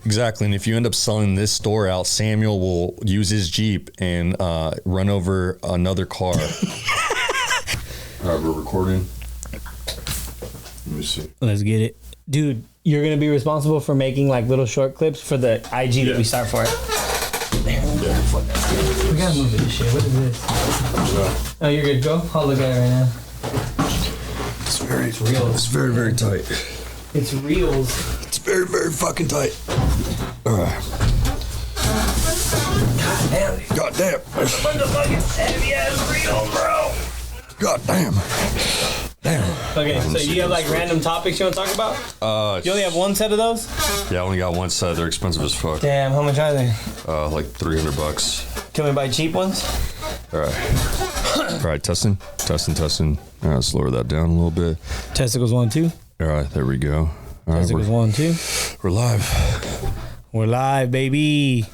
Exactly. And if you end up selling this store out, Samuel will use his Jeep and run over another car. All right, we're recording. Let me see. Let's get it. Dude, you're going to be responsible for making like little short clips for the IG that we start for it. We got to move this shit. What is this? Oh, you're good. Go. I'll look at it right now. It's real. It's very, very tight. It's reals. It's very, very fucking tight. All right. God damn. What the fuck is heavy ass real, bro? God damn. Damn. Okay, so you have like random topics you want to talk about? You only have one set of those? Yeah, I only got one set. They're expensive as fuck. Damn, how much are they? Like $300. Can we buy cheap ones? All right, testing. All right, let's lower that down a little bit. Testicles 1, 2. All right, there we go. All Testicles 1, 2. We're live. We're live, baby.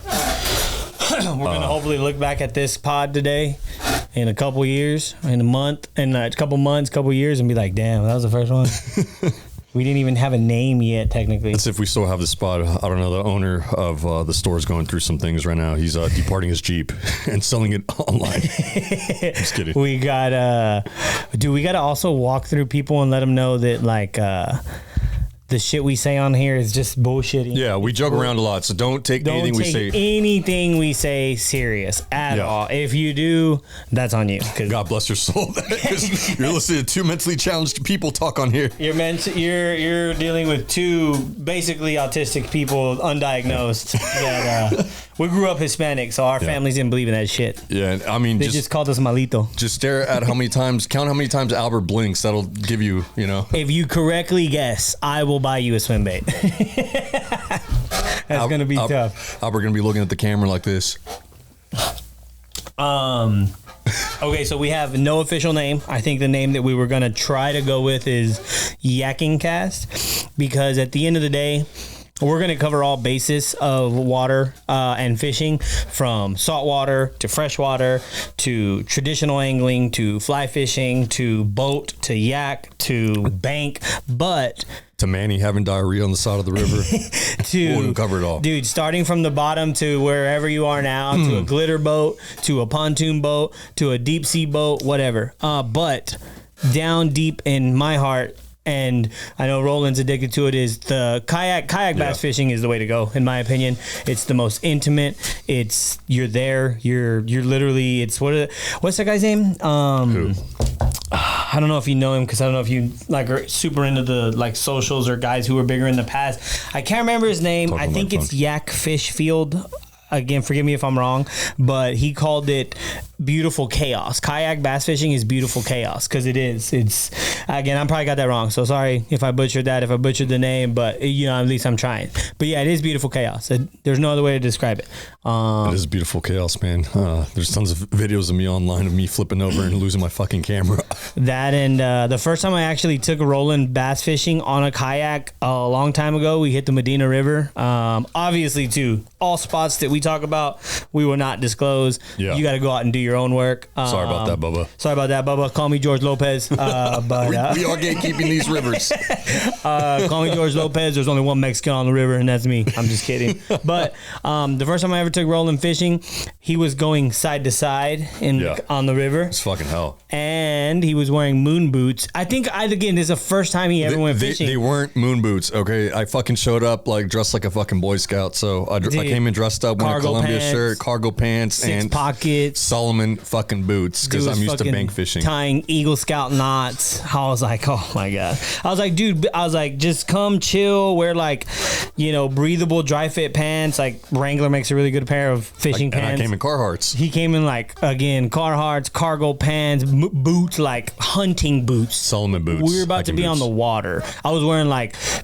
We're gonna hopefully look back at this pod today in a couple years, in a month, in a couple months, couple years, and be like, damn, that was the first one. We didn't even have a name yet, technically. That's if we still have the spot. I don't know. The owner of the store is going through some things right now. He's departing his Jeep and selling it online. Just kidding. We got we got to also walk through people and let them know that like the shit we say on here is just bullshit. Yeah, we joke around a lot, so don't take anything we say. Anything we say serious at all. If you do, that's on you. God bless your soul. You're listening to two mentally challenged people talk on here. You're dealing with two basically autistic people, undiagnosed. That we grew up Hispanic, so our families didn't believe in that shit. Yeah, I mean, they just called us malito. Just stare at count how many times Albert blinks. That'll give you, If you correctly guess, I will buy you a swim bait. That's gonna be tough. Albert gonna be looking at the camera like this. Okay, so we have no official name. I think the name that we were gonna try to go with is Yakin Cast, because at the end of the day, we're going to cover all bases of water and fishing, from saltwater to freshwater to traditional angling to fly fishing to boat to yak to bank, but to Manny having diarrhea on the side of the river. We'll cover it all. Dude, starting from the bottom to wherever you are now, to a glitter boat, to a pontoon boat, to a deep sea boat, whatever. But down deep in my heart, and I know Roland's addicted to it, is the kayak bass fishing is the way to go, in my opinion. It's the most intimate. You're there. You're literally. It's what's that guy's name? Who? I don't know if you know him, because I don't know if you like are super into the like socials or guys who were bigger in the past. I can't remember his name. I think it's Yak Fish Field. Again, forgive me if I'm wrong, but he called it beautiful chaos. Kayak bass fishing is beautiful chaos, because it is. It's, again, I probably got that wrong, so sorry if I butchered that, if I butchered the name, but at least I'm trying. But yeah, it is beautiful chaos. There's no other way to describe it. It is beautiful chaos, man. There's tons of videos of me online of me flipping over and losing my fucking camera. That, and the first time I actually took a Roland bass fishing on a kayak a long time ago, we hit the Medina River. Obviously, too, all spots that we talk about, we will not disclose. Yeah. You got to go out and do your own work. Sorry about that, Bubba. Call me George Lopez. But we are gatekeeping these rivers. Call me George Lopez. There's only one Mexican on the river, and that's me. I'm just kidding. But the first time I ever took Roland fishing, he was going side to side on the river. It's fucking hell. And he was wearing moon boots. I think, again, this is the first time he ever went fishing. They weren't moon boots, okay? I fucking showed up dressed like a fucking Boy Scout. So I came in dressed up with a Columbia shirt, cargo pants, six and pockets, Solomon fucking boots, because I'm used to bank fishing. Tying Eagle Scout knots. I was like, oh my God. I was like, dude, just come chill, wear breathable dry fit pants. Like Wrangler makes a really good pair of fishing pants. And I came in Carhartts. He came in Carhartts, cargo pants, boots, like hunting boots. Solomon boots. We were about to be on the water. I was wearing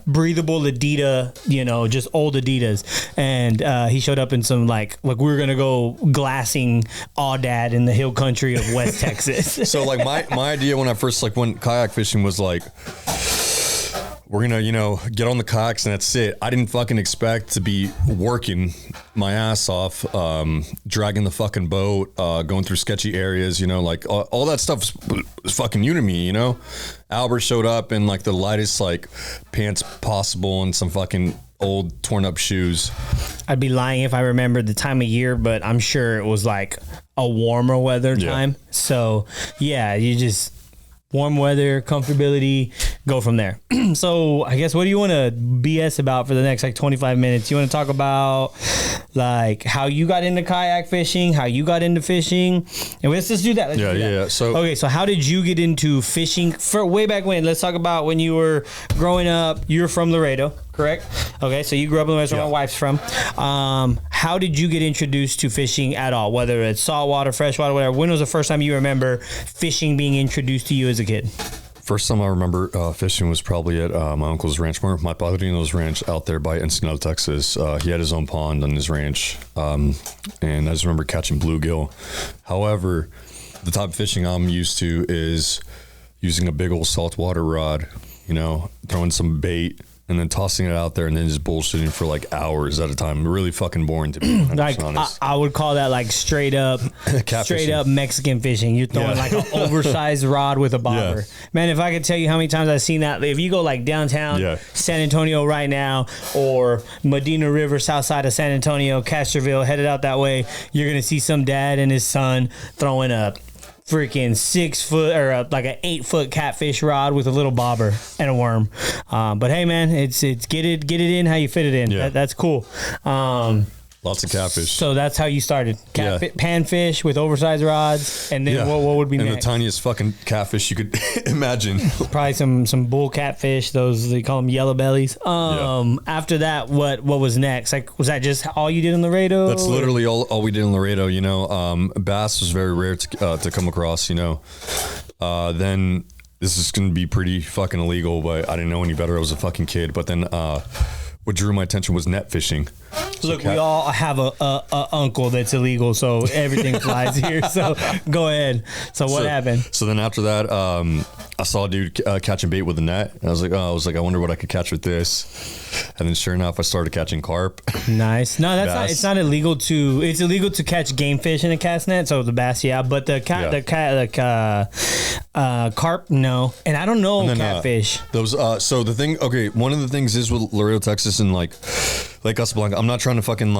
breathable Adidas, just old Adidas. And he showed up in some we were going to go glassing Audad in the hill country of West Texas. So my idea when I first went kayak fishing was we're gonna get on the kayaks and that's it. I didn't fucking expect to be working my ass off, dragging the fucking boat, going through sketchy areas, all that stuff was fucking new to me. Albert showed up in the lightest pants possible and some fucking old torn up shoes. I'd be lying if I remembered the time of year, but I'm sure it was like a warmer weather time. So yeah, you just warm weather, comfortability, go from there. So I guess what do you want to BS about for the next like 25 minutes? You want to talk about like how you got into kayak fishing, how you got into fishing, and let's just do that. Let's do that. Yeah. So okay, so how did you get into fishing for way back when? Let's talk about when you were growing up. You're from Laredo, correct? Okay, so you grew up in Laredo, where my wife's from. How did you get introduced to fishing at all? Whether it's saltwater, freshwater, whatever. When was the first time you remember fishing being introduced to you as a kid? First time I remember fishing was probably at my uncle's ranch, my padrino's ranch out there by Laredo, Texas. He had his own pond on his ranch, and I just remember catching bluegill. However, the type of fishing I'm used to is using a big old saltwater rod, throwing some bait, and then tossing it out there and then just bullshitting for like hours at a time. Really fucking boring to me. Like I would call that like straight up Mexican fishing. You're throwing like an oversized rod with a bobber. Yeah. Man, if I could tell you how many times I've seen that, if you go like downtown San Antonio right now or Medina River, south side of San Antonio, Castroville, headed out that way, you're going to see some dad and his son throwing a freaking 6 foot or like an 8 foot catfish rod with a little bobber and a worm. But hey, man, it's get it in how you fit it in. Yeah. That's cool. Lots of catfish. So that's how you started. Panfish with oversized rods, and then what would be next? And the tiniest fucking catfish you could imagine. Probably some bull catfish. Those they call them yellow bellies. After that, what was next? Like, was that just all you did in Laredo? That's literally all we did in Laredo. Bass was very rare to come across. Then this is gonna be pretty fucking illegal, but I didn't know any better. I was a fucking kid. But then what drew my attention was net fishing. Look, we all have a uncle that's illegal, so everything flies here. So go ahead. So what happened? So then after that, I saw a dude catching bait with a net, and I was like, I wonder what I could catch with this. And then sure enough, I started catching carp. Nice. No, that's not. It's not illegal to. It's illegal to catch game fish in a cast net. So the bass, but the carp, no. And I don't know catfish. Those. So the thing. Okay, one of the things is with Laredo, Texas, and like Casablanca. I'm not trying to fucking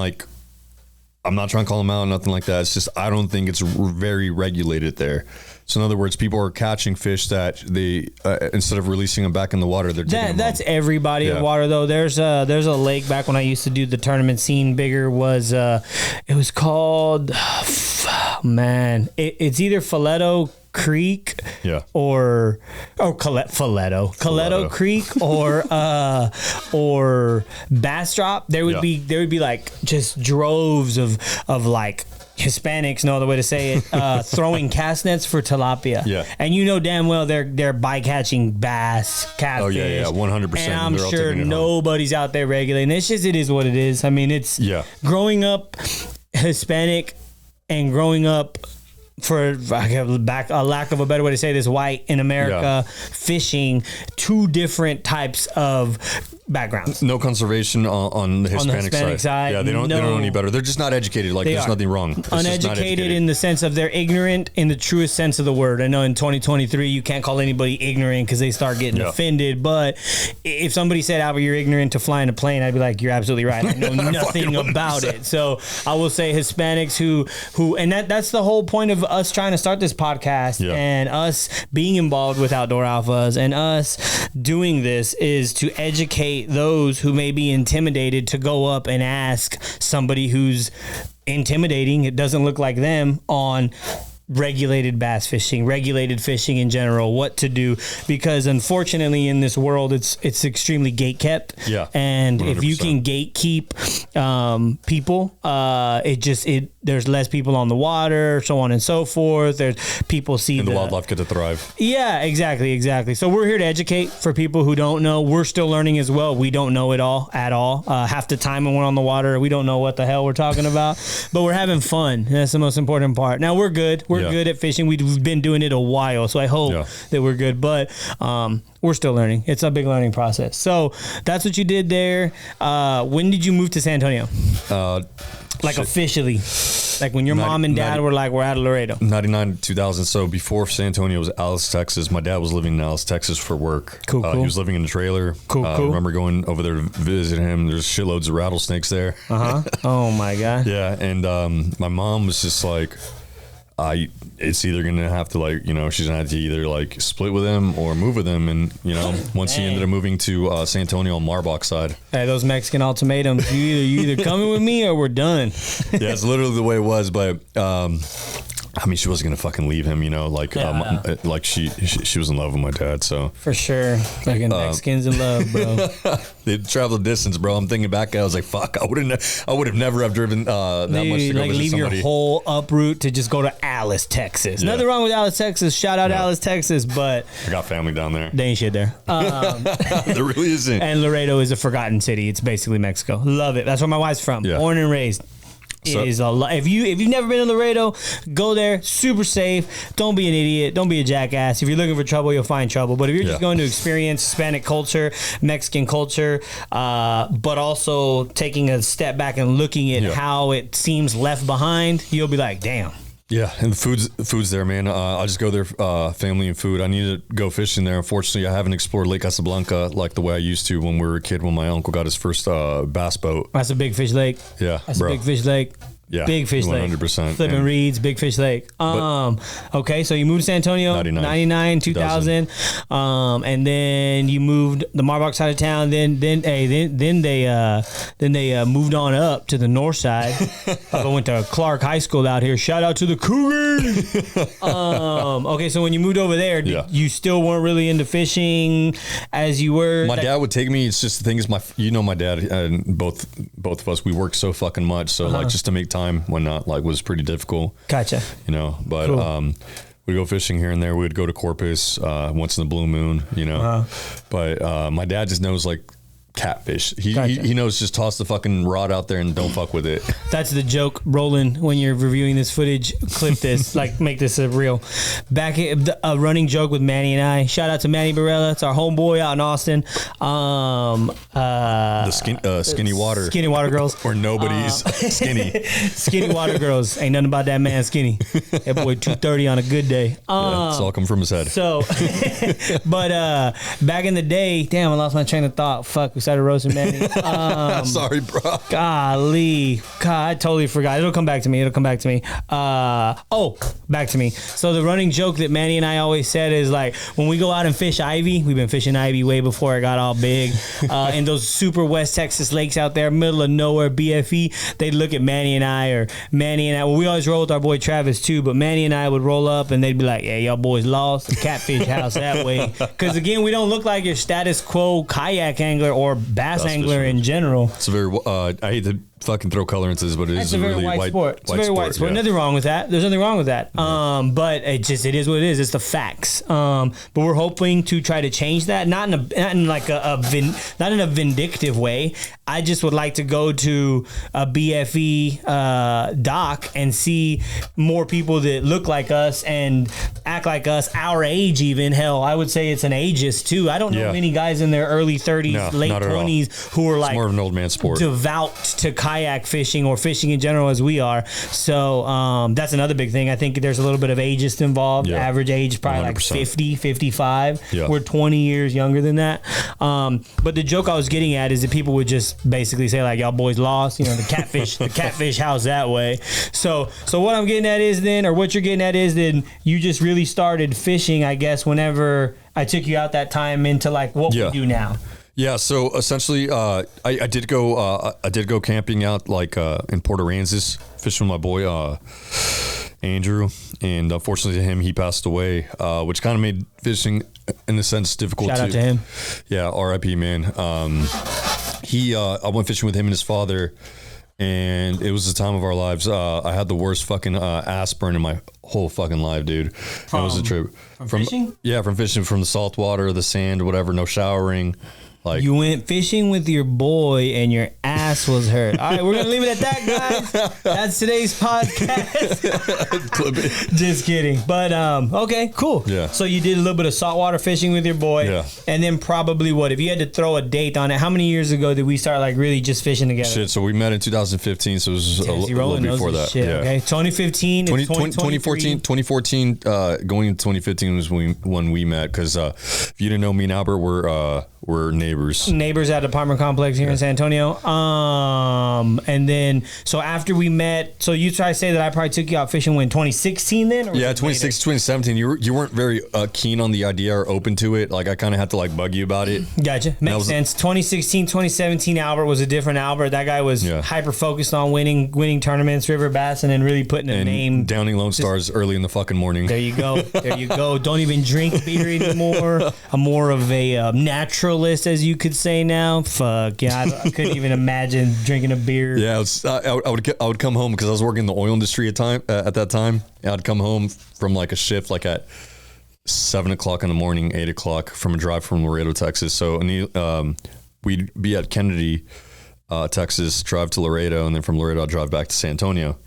I'm not trying to call them out, nothing like that. It's just I don't think it's very regulated there. So in other words, people are catching fish that they instead of releasing them back in the water, they're taking them that's every body of water though. There's a lake back when I used to do the tournament scene bigger was it was called it's either Fileto Creek or Coletto Creek or Bass Drop. There would be like just droves of like Hispanics, no other way to say it, throwing cast nets for tilapia. Yeah. And damn well they're bycatching bass, catfish. Oh, yeah, 100%. And I'm sure nobody's out there regulating. It is what it is. I mean, it's growing up Hispanic and growing up, for a lack of a better way to say this, white in America, fishing, two different types of backgrounds. No conservation on the Hispanic side. Yeah, they don't know any better. They're just not educated. Like there's nothing wrong. It's uneducated in the sense of they're ignorant in the truest sense of the word. I know in 2023 you can't call anybody ignorant because they start getting offended. But if somebody said, Albert, you're ignorant to flying a plane, I'd be like, you're absolutely right. I know nothing about it. So I will say Hispanics who and that's the whole point of us trying to start this podcast and us being involved with Outdoor Alphas and us doing this is to educate those who may be intimidated to go up and ask somebody who's intimidating, it doesn't look like them, on regulated bass fishing, regulated fishing in general, what to do, because unfortunately in this world it's extremely gate kept. And 100%. If you can gatekeep people, there's less people on the water, so on and so forth. There's people see and the wildlife get to thrive. Yeah, exactly. So we're here to educate for people who don't know. We're still learning as well. We don't know it all at all. Half the time when we're on the water, we don't know what the hell we're talking about, but we're having fun. That's the most important part. Now we're good. We're good at fishing. We've been doing it a while, so I hope that we're good, but we're still learning. It's a big learning process. So that's what you did there. When did you move to San Antonio? Officially? Like when your mom and dad were like, we're out of Laredo. 99 2000. So before San Antonio was Alice, Texas. My dad was living in Alice, Texas for work. Cool. He was living in a trailer. Cool. I remember going over there to visit him. There's shitloads of rattlesnakes there. Oh my God. Yeah. And my mom was just like, it's either gonna have to, like, you know, she's gonna have to either like split with him or move with him. And you know, once he ended up moving to San Antonio on Marbach side. Hey, those Mexican ultimatums, you either coming with me or we're done. Yeah, it's literally the way it was. But I mean, she wasn't gonna fucking leave him, you know, like she was in love with my dad. So for sure, fucking Mexicans in love, bro. They traveled distance, bro. I'm thinking back, I was like, fuck, I would have never have driven that much to go like visit leave somebody. your whole uproot to just go to Alice, Texas. Yeah. Nothing wrong with Alice, Texas. Shout out Alice, Texas, but I got family down there. they ain't shit there. There really isn't. And Laredo is a forgotten city. It's basically Mexico. Love it. That's where my wife's from. Yeah. Born and raised. It is a lot. If you've never been to Laredo, go there. Super safe. Don't be an idiot. Don't be a jackass. If you're looking for trouble, you'll find trouble. But if you're just going to experience Hispanic culture, Mexican culture, but also taking a step back and looking at how it seems left behind, you'll be like, damn. Yeah, and the food's there, man. I just go there, family and food. I need to go fishing there. Unfortunately, I haven't explored Lake Casablanca like the way I used to when we were a kid, when my uncle got his first bass boat. That's a big fish lake. Yeah, That's bro. a big fish lake. Yeah, big fish 100%. lake. Flipping reeds, big fish lake. Okay, so you moved to San Antonio, 99, 2000. And then you moved the Marbach side of town. Then they moved on up to the north side. I went to Clark High School out here. Shout out to the Cougars. Okay, so when you moved over there, you still weren't really into fishing as you were. My dad would take me. It's just the thing is, my dad and both of us, we work so fucking much. So like just to make time when not like was pretty difficult. Gotcha. You know, but we'd go fishing here and there. We'd go to Corpus once in the blue moon, you know. But my dad just knows like catfish. He knows, just toss the fucking rod out there and don't fuck with it. That's the joke, Roland, when you're reviewing this footage. Clip this, like make this a real. Back a running joke with Manny and I. Shout out to Manny Barella. It's our homeboy out in Austin. The skinny water. Skinny water girls. Or nobody's skinny. Skinny water girls. Ain't nothing about that man skinny. That boy 230 on a good day. It's all come from his head. So, but back in the day, damn, I lost my train of thought. Fuck, we started roasting Manny. Sorry, bro. Golly. God, I totally forgot. It'll come back to me. Back to me. So the running joke that Manny and I always said is like, when we go out and fish Ivy, we've been fishing Ivy way before it got all big. In those super West Texas lakes out there, middle of nowhere, BFE, they'd look at Manny and I, well, we always roll with our boy Travis too, but Manny and I would roll up and they'd be like, yeah, y'all boys lost. The catfish house that way. Because again, we don't look like your status quo kayak angler or bass angler in general. It's a very, I hate to fucking throw color into this, but it is a really white sport. It's a very white sport. Yeah. Nothing wrong with that. There's nothing wrong with that. But it is what it is. It's the facts. But we're hoping to try to change that, not in a vindictive way. I just would like to go to a BFE dock and see more people that look like us and act like us, our age even. Hell, I would say it's an ageist too. I don't know many guys in their early 30s, late 20s who are like more of an old man sport, devout to kayak fishing or fishing in general as we are. So that's another big thing. I think there's a little bit of ageist involved. Average age probably 100%. Like 50, 55. We're 20 years younger than that. But the joke I was getting at is that people would just basically say like, y'all boys lost, you know, the catfish house that way. So what I'm getting at is then, or what you're getting at is then, you just really started fishing, I guess, whenever I took you out that time into like what we do now. Yeah, so essentially, I did go camping out like in Port Aransas, fishing with my boy Andrew, and unfortunately to him, he passed away, which kind of made fishing in a sense difficult. Shout out to him. Yeah, R.I.P. man. I went fishing with him and his father, and it was the time of our lives. I had the worst fucking ass burn in my whole fucking life, dude. It was a trip. From fishing? Yeah, from fishing, from the salt water, the sand, whatever, no showering. Like, you went fishing with your boy and your ass was hurt. All right, we're gonna leave it at that, guys. That's today's podcast. Just kidding. But okay, cool. Yeah. So you did a little bit of saltwater fishing with your boy. Yeah. And then probably what? If you had to throw a date on it, how many years ago did we start like really just fishing together? Shit, so we met in 2015, so it was a little before that. Shit, yeah. Okay, 2015, 2014, going into 2015 was when we met, because if you didn't know, me and Albert were neighbors. Neighbors at the apartment complex here in San Antonio. And then, so after we met, so you try to say that I probably took you out fishing when 2016 then? Or yeah, 2016, 2017. You weren't very keen on the idea or open to it. Like, I kind of had to like bug you about it. Gotcha. Makes sense. 2016, 2017, Albert was a different Albert. That guy was hyper focused on winning tournaments, river bass, and then really putting a name. Downing Lone Stars early in the fucking morning. There you go. There you go. Don't even drink beer anymore. I'm more of a naturalist, as you could say now. Fuck yeah, I couldn't even imagine drinking a beer. Yeah, I would come home because I was working in the oil industry at that time. I'd come home from like a shift like at 7 o'clock in the morning, 8 o'clock from a drive from Laredo, Texas. So we'd be at Kennedy, Texas, drive to Laredo, and then from Laredo I'd drive back to San Antonio.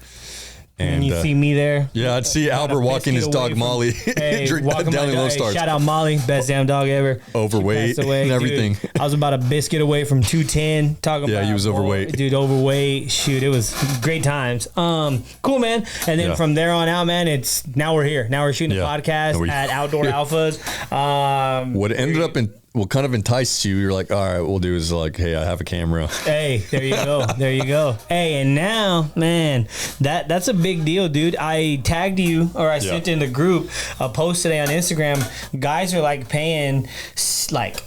And you see me there. Yeah, I'd see Albert walking his dog Molly. Walking down Lone Stars. Shout out Molly, best damn dog ever. Overweight and everything. Dude, I was about a biscuit away from 210. Yeah, he was overweight. Dude, overweight. Shoot, it was great times. Cool, man. And then from there on out, man, now we're here. Now we're shooting a podcast at Outdoor Alphas. What ended up in what kind of enticed you, you're like, all right, what we'll do is like, hey, I have a camera. Hey, there you go. There you go. Hey, and now, man, that's a big deal, dude. I tagged you, or I sent in the group a post today on Instagram. Guys are like paying like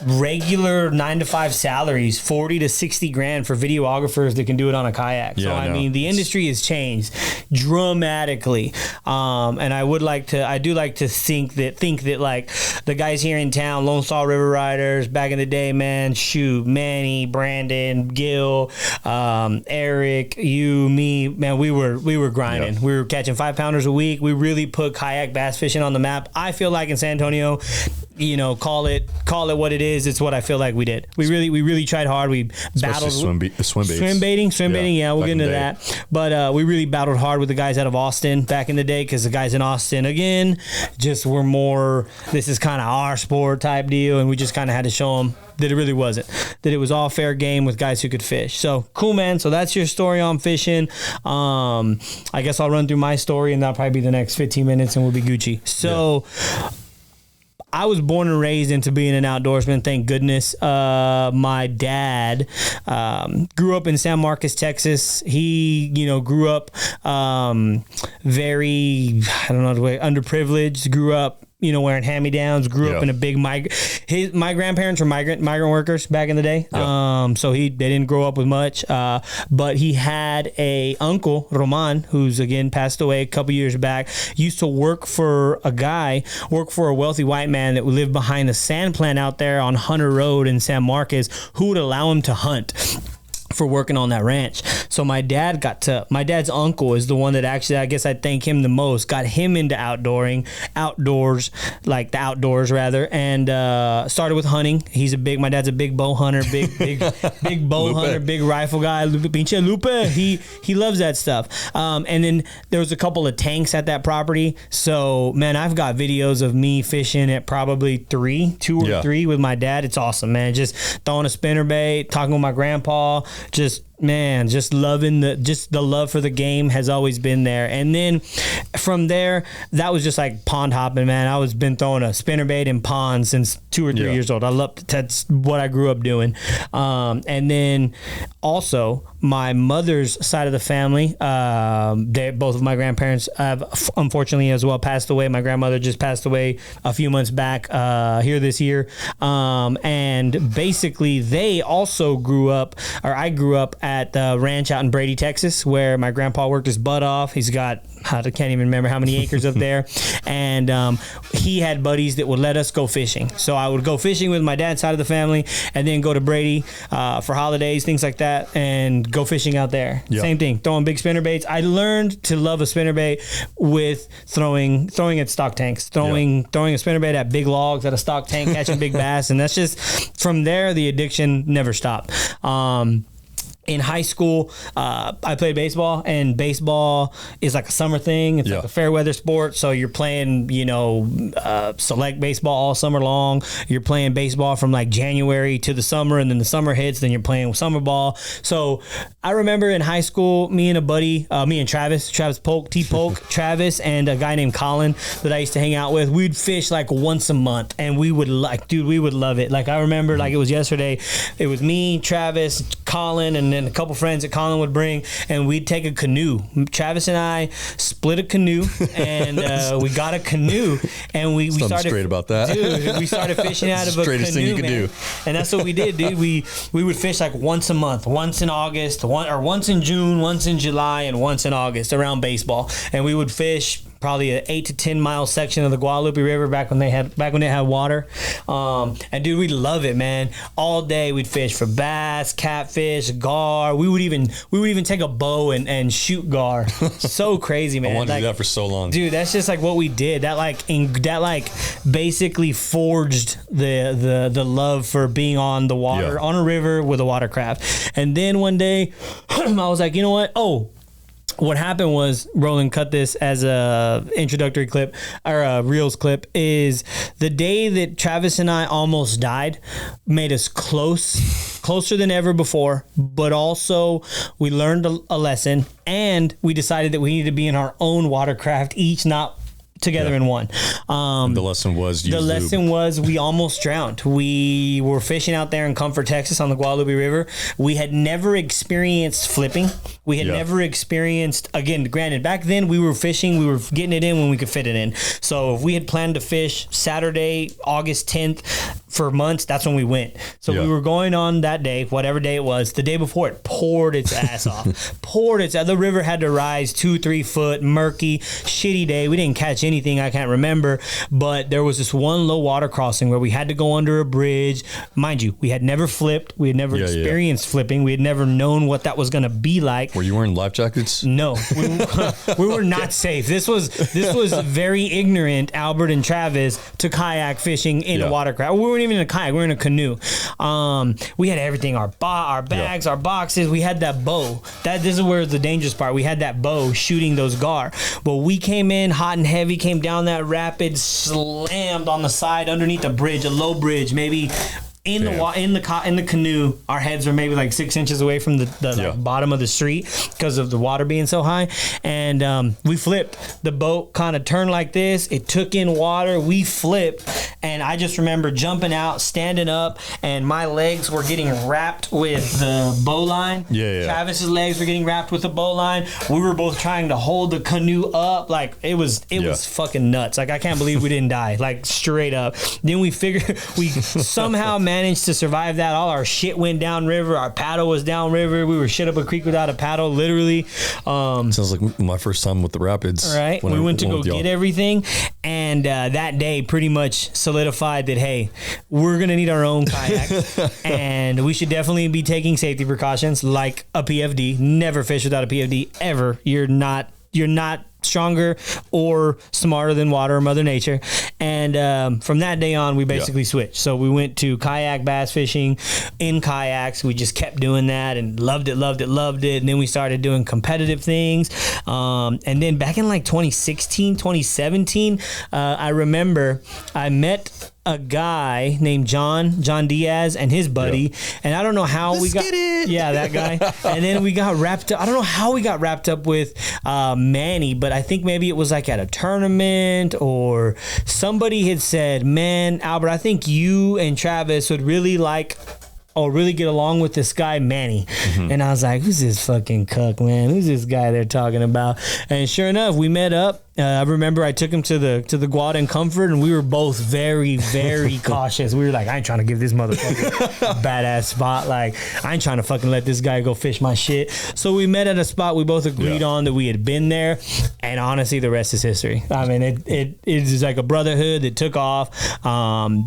regular 9-to-5 salaries, 40 to 60 grand for videographers that can do it on a kayak. So I mean, the industry has changed dramatically. And I do like to think that like the guys here in town, Lone Star River Riders back in the day, man, shoot, Manny, Brandon, Gil, Eric, you, me, man, we were grinding. We were catching 5-pounders a week. We really put kayak bass fishing on the map. I feel like in San Antonio, you know, call it what it is. It's what I feel like we did. We really tried hard. We battled swim baiting. Yeah, we'll get into that. But we really battled hard with the guys out of Austin back in the day, because the guys in Austin again just were more, this is kind of our sport type deal, and we just kind of had to show them that it really wasn't, that it was all fair game with guys who could fish. So cool, man. So that's your story on fishing. I guess I'll run through my story, and that'll probably be the next 15 minutes, and we'll be Gucci. So I was born and raised into being an outdoorsman, thank goodness. My dad grew up in San Marcos, Texas. He, grew up very, underprivileged, grew up, wearing hand-me-downs, grew up in a big my grandparents were migrant workers back in the day. So they didn't grow up with much. But he had a uncle, Roman, who's again passed away a couple years back, used to work for a wealthy white man that lived behind the sand plant out there on Hunter Road in San Marcos, who would allow him to hunt for working on that ranch. So my dad's uncle is the one that actually, I guess I thank him the most, got him into outdoors rather, and started with hunting. My dad's a big bow hunter, big bow hunter, big rifle guy, pinche Lupe. He loves that stuff. And then there was a couple of tanks at that property. So man, I've got videos of me fishing at probably two or three with my dad. It's awesome, man. Just throwing a spinnerbait, talking with my grandpa, just loving the love for the game has always been there. And then from there, that was just like pond hopping, man. I was been throwing a spinnerbait in ponds since 2 or 3 years old. That's what I grew up doing. And then also my mother's side of the family, both of my grandparents have unfortunately as well passed away. My grandmother just passed away a few months back here this year. And basically they also I grew up at the ranch out in Brady, Texas, where my grandpa worked his butt off. He's got, I can't even remember how many acres up there. And he had buddies that would let us go fishing. So I would go fishing with my dad's side of the family and then go to Brady for holidays, things like that, and go fishing out there. Yep. Same thing, throwing big spinnerbaits. I learned to love a spinnerbait with throwing at stock tanks, throwing a spinnerbait at big logs at a stock tank, catching big bass. And that's just, from there, the addiction never stopped. In high school, I played baseball, and baseball is like a summer thing. It's like a fair weather sport. So you're playing, select baseball all summer long. You're playing baseball from like January to the summer, and then the summer hits, then you're playing summer ball. So I remember in high school, me and a buddy, me and Travis Polk, T-Polk, Travis, and a guy named Colin that I used to hang out with, we'd fish like once a month, and we would we would love it. Like I remember like it was yesterday, it was me, Travis, Colin, and then a couple friends that Colin would bring, and we'd take a canoe. Travis and I split a canoe, and we got a canoe, and we started straight about that. Dude, we started fishing out of a straightest canoe, thing you could do. And that's what we did, dude. We would fish like once a month, once in August, once in June, once in July, and once in August around baseball. And we would fish probably an 8 to 10 mile section of the Guadalupe River back when they had water. And dude, we'd love it, man. All day we'd fish for bass, catfish, gar. We would even take a bow and shoot gar. So crazy, man. I wanted to do that for so long, dude. That's just like what we did. That basically forged the love for being on the water, on a river with a watercraft. And then one day I was like, you know what? What happened was, Roland, cut this as a introductory clip or a Reels clip, is the day that Travis and I almost died made us closer than ever before, but also we learned a lesson, and we decided that we needed to be in our own watercraft, each not together in one. The lesson was we almost drowned. We were fishing out there in Comfort, Texas on the Guadalupe River. We had never experienced flipping. We had never experienced, again, granted, back then we were fishing, we were getting it in when we could fit it in. So if we had planned to fish Saturday, August 10th for months, that's when we went. So we were going on that day, whatever day it was. The day before, it poured its ass off. The river had to rise 2-3 foot, murky, shitty day. We didn't catch anything, I can't remember, but there was this one low water crossing where we had to go under a bridge. Mind you, we had never flipped. We had never experienced flipping. We had never known what that was going to be like. Were you wearing life jackets? No, we were not safe. This was very ignorant, Albert and Travis, to kayak fishing in a watercraft. We weren't even in a kayak. We were in a canoe. We had everything, our bags, our boxes. We had that bow. This is where the dangerous part. We had that bow shooting those gar. Well, we came in hot and heavy, came down that rapid, slammed on the side underneath a bridge, a low bridge, maybe in the canoe. Our heads were maybe like 6 inches away from the bottom of the street because of the water being so high. And we flipped. The boat kind of turned like this. It took in water. We flipped. And I just remember jumping out, standing up, and my legs were getting wrapped with the bowline. Travis's legs were getting wrapped with the bowline. We were both trying to hold the canoe up. Like, it was fucking nuts. Like, I can't believe we didn't die. Like, straight up. Then we somehow managed to survive that. All our shit went downriver. Our paddle was downriver. We were shit up a creek without a paddle, literally. Sounds like my first time with the rapids. Right. We went to go get everything. And that day pretty much solidified that, hey, we're going to need our own kayak. And we should definitely be taking safety precautions like a PFD. Never fish without a PFD, ever. You're not stronger or smarter than water or Mother Nature. And from that day on, we basically switched. So we went to kayak bass fishing in kayaks. We just kept doing that and loved it. And then we started doing competitive things. And then back in like 2016, 2017, I remember I met a guy named John Diaz and his buddy, and I don't know how that guy. And then we got wrapped up. I don't know how we got wrapped up with Manny, but I think maybe it was like at a tournament or somebody had said, "Man, Albert, I think you and Travis would really get along with this guy, Manny." And I was like, who's this fucking cuck, man? Who's this guy they're talking about? And sure enough, we met up I remember I took him to the Guada and Comfort, and we were both very, very cautious. We were like, I ain't trying to give this motherfucker a badass spot. Like, I ain't trying to fucking let this guy go fish my shit. So we met at a spot we both agreed on that we had been there, and honestly, the rest is history. I mean, it is like a brotherhood that took off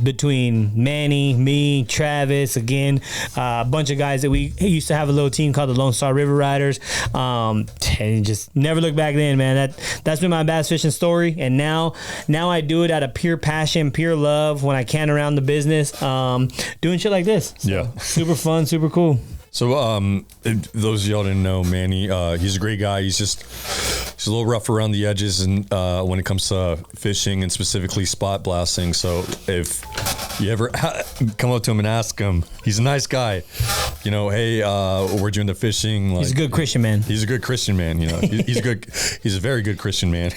between Manny, me, Travis, again, a bunch of guys that we used to have a little team called the Lone Star River Riders, and just never look back then, man. That's been my bass fishing story, and now I do it out of pure passion, pure love when I can around the business, doing shit like this. So, super fun, super cool. So, those of y'all didn't know, Manny, he's a great guy. He's a little rough around the edges, and when it comes to fishing and specifically spot blasting. So, if you ever come up to him and ask him, he's a nice guy. You know, hey, we're doing the fishing. Like, he's a good Christian man. He's a good Christian man. You know, he's good. He's a very good Christian man.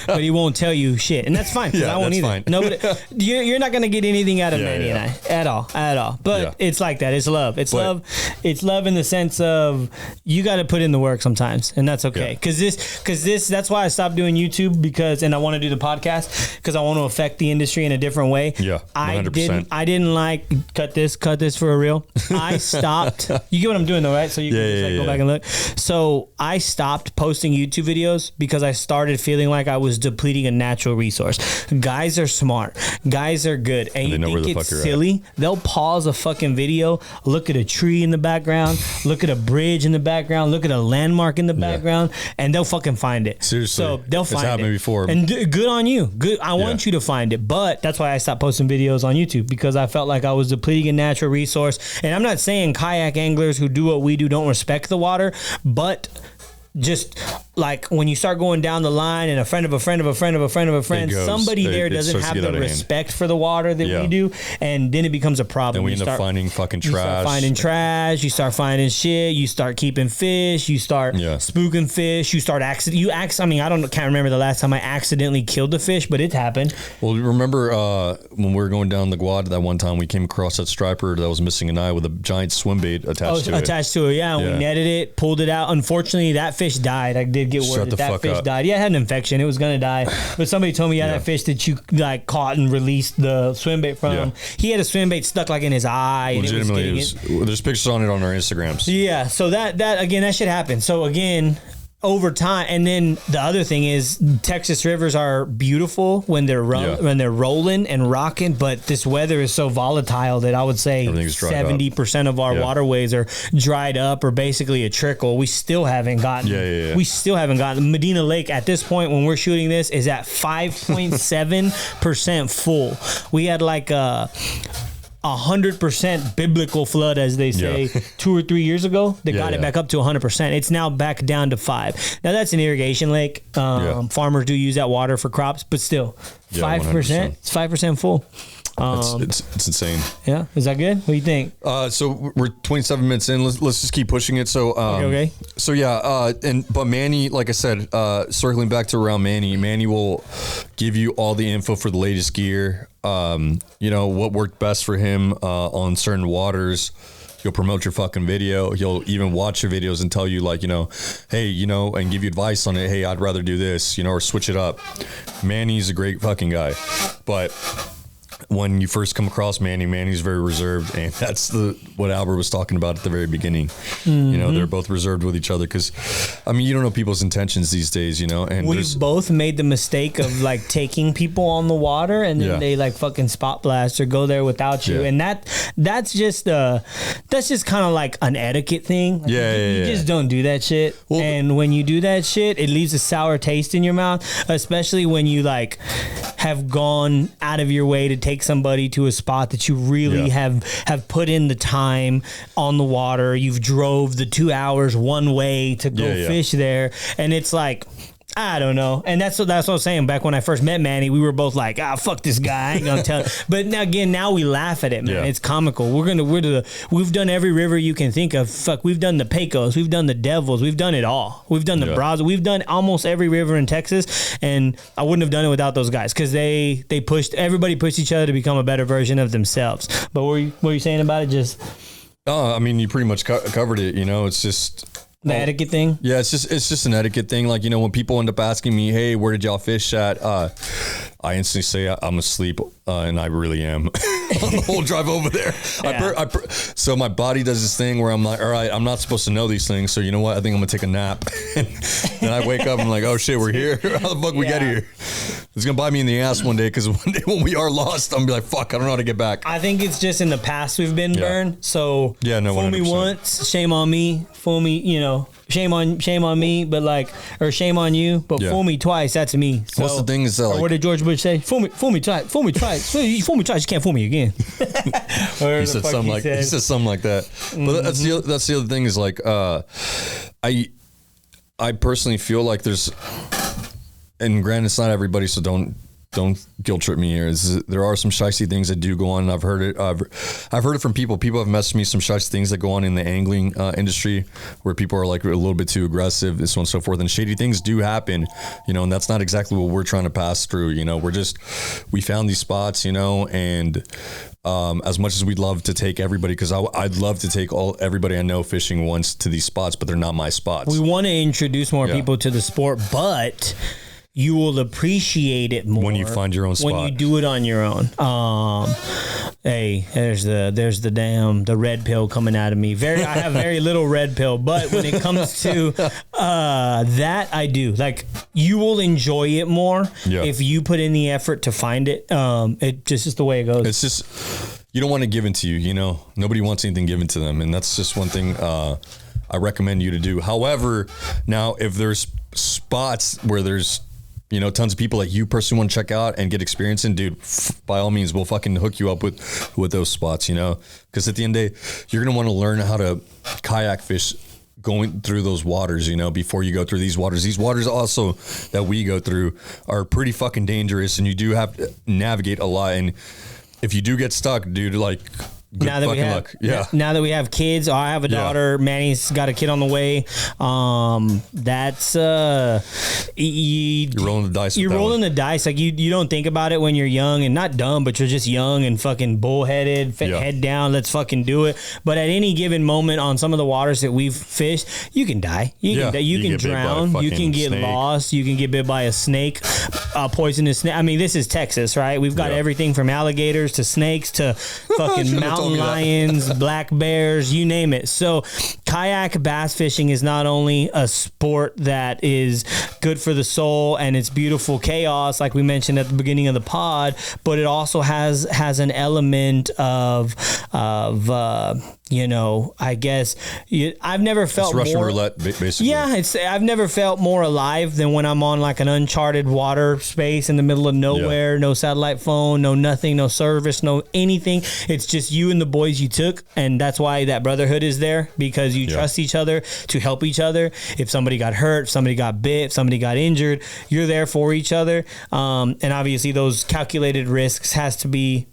But he won't tell you shit, and that's fine. I won't either. Fine. Nobody, you're not gonna get anything out of Manny and I at all. But it's like that. It's love. It's love. It's love in the sense of you got to put in the work sometimes, and that's okay. Because this, that's why I stopped doing YouTube and I want to do the podcast because I want to affect the industry in a different way. Yeah, 100%. I didn't like cut this for a reel. I stopped. You get what I'm doing though, right? So you can just go back and look. So I stopped posting YouTube videos because I started feeling like I was depleting a natural resource. Guys are smart. Guys are good, and you think it's silly? They'll pause a fucking video, look at a tree in the background, look at a bridge in the background, look at a landmark in the background, and they'll fucking find it. Seriously. So they'll find it. It's happened before. And good on you. Good. I want you to find it. But that's why I stopped posting videos on YouTube, because I felt like I was depleting a natural resource. And I'm not saying kayak anglers who do what we do don't respect the water, but just like when you start going down the line and a friend of a friend of a friend of a friend of a friend, somebody there doesn't have the respect for the water that we do, and then it becomes a problem. And we end up finding fucking trash. You start finding trash, you start finding shit, you start keeping fish, you start spooking fish, you start I can't remember the last time I accidentally killed a fish, but it happened. Well, remember when we were going down the Guad that one time, we came across that striper that was missing an eye with a giant swim bait attached to it. And we netted it, pulled it out. Unfortunately, that fish died. I did get word that fish died. Yeah, it had an infection. It was gonna die. But somebody told me, that fish that you like caught and released the swim bait from, he had a swim bait stuck like in his eye. Legitimately, there's pictures on it on our Instagrams. Yeah, so that again, that shit happened. So again, over time, and then the other thing is Texas rivers are beautiful when they're rolling and rocking, but this weather is so volatile that I would say 70% of our waterways are dried up or basically a trickle. We still haven't gotten we still haven't gotten Medina Lake at this point when we're shooting this is at 5.7% full. We had like 100% biblical flood, as they say, 2 or 3 years ago. They got it back up to 100%. It's now back down to 5. Now that's an irrigation lake. Farmers do use that water for crops, but still, 5%. 100%. It's 5% full. It's insane. Yeah, is that good? What do you think? So we're 27 minutes in. Let's just keep pushing it. So okay. So but Manny, like I said, circling back to around Manny will give you all the info for the latest gear. What worked best for him on certain waters. He'll promote your fucking video. He'll even watch your videos and tell you hey, and give you advice on it. Hey, I'd rather do this, or switch it up. Manny's a great fucking guy, but when you first come across Manny's very reserved, and that's what Albert was talking about at the very beginning. Mm-hmm. They're both reserved with each other because, you don't know people's intentions these days, and we've both made the mistake of taking people on the water and then they fucking spot blast or go there without you, and that's just kind of like an etiquette thing. You just don't do that shit. Well, and when you do that shit, it leaves a sour taste in your mouth, especially when you have gone out of your way to take somebody to a spot that you really have put in the time on the water. You've drove the 2 hours one way to go fish there, and it's I don't know. And that's what I was saying. Back when I first met Manny, we were both like, fuck this guy. I ain't gonna tell. But now we laugh at it, man. Yeah. It's comical. We've done every river you can think of. Fuck, we've done the Pecos, we've done the Devils, we've done it all. We've done the Brazos, we've done almost every river in Texas, and I wouldn't have done it without those guys because everybody pushed each other to become a better version of themselves. But what were you saying about it? Just you pretty much covered it. It's just The etiquette thing? Yeah, it's just an etiquette thing. Like, you know, when people end up asking me, hey, where did y'all fish at? I instantly say I'm asleep, and I really am on the whole drive over there. Yeah. So my body does this thing where I'm like, all right, I'm not supposed to know these things. So you know what? I think I'm going to take a nap. And I wake up and I'm like, oh shit, we're here. How the fuck we get here? It's going to bite me in the ass one day, because one day when we are lost, I'm going to be like, fuck, I don't know how to get back. I think it's just in the past we've been burned. So fool me once, shame on me. Fool me, you know. Shame on me, but like, or shame on you, but fool me twice, that's me. So, what's the thing is that, like, what did George Bush say? Fool me twice, fool me twice, you can't fool me again. He said something like that. Mm-hmm. But that's the other thing is, like, I personally feel like there's, and granted, it's not everybody, so don't guilt trip me here. There are some shicey things that do go on. And I've heard it. I've heard it from people. People have messaged me some shicey things that go on in the angling industry, where people are like a little bit too aggressive, and so on and so forth. And shady things do happen, you know. And that's not exactly what we're trying to pass through. You know, we found these spots, you know, and as much as we'd love to take everybody, because I'd love to take everybody I know fishing once to these spots, but they're not my spots. We want to introduce more people to the sport, but you will appreciate it more when you find your own spot. When you do it on your own. Hey, there's the red pill coming out of me. I have very little red pill, but when it comes to that, I do. Like, you will enjoy it more if you put in the effort to find it. It just is the way it goes. It's just, you don't want to give it to you, you know. Nobody wants anything given to them, and that's just one thing I recommend you to do. However, now if there's spots where there's, you know, tons of people that you personally want to check out and get experience in, dude, by all means, we'll fucking hook you up with those spots, you know, because at the end of the day, you're going to want to learn how to kayak fish going through those waters, you know, before you go through these waters. These waters also that we go through are pretty fucking dangerous, and you do have to navigate a lot. And if you do get stuck, dude, like, good fucking luck. Yeah. Now that we have kids, I have a daughter. Manny's got a kid on the way. That's you're rolling the dice. You're rolling the dice. Like, you don't think about it when you're young and not dumb, but you're just young and fucking bullheaded, head down. Let's fucking do it. But at any given moment on some of the waters that we've fished, you can die. You can drown. You can get lost. You can get bit by a snake, a poisonous snake. I mean, this is Texas, right? We've got everything from alligators to snakes to fucking mountain lions, black bears, you name it. So kayak bass fishing is not only a sport that is good for the soul and it's beautiful chaos, like we mentioned at the beginning of the pod, but it also has an element of you know, I guess I've never felt it's Russian more, roulette, basically. Yeah, I've never felt more alive than when I'm on like an uncharted water space in the middle of nowhere, no satellite phone, no nothing, no service, no anything. It's just you and the boys you took, and that's why that brotherhood is there, because you trust each other to help each other. If somebody got hurt, if somebody got bit, if somebody got injured, you're there for each other. And obviously those calculated risks have to be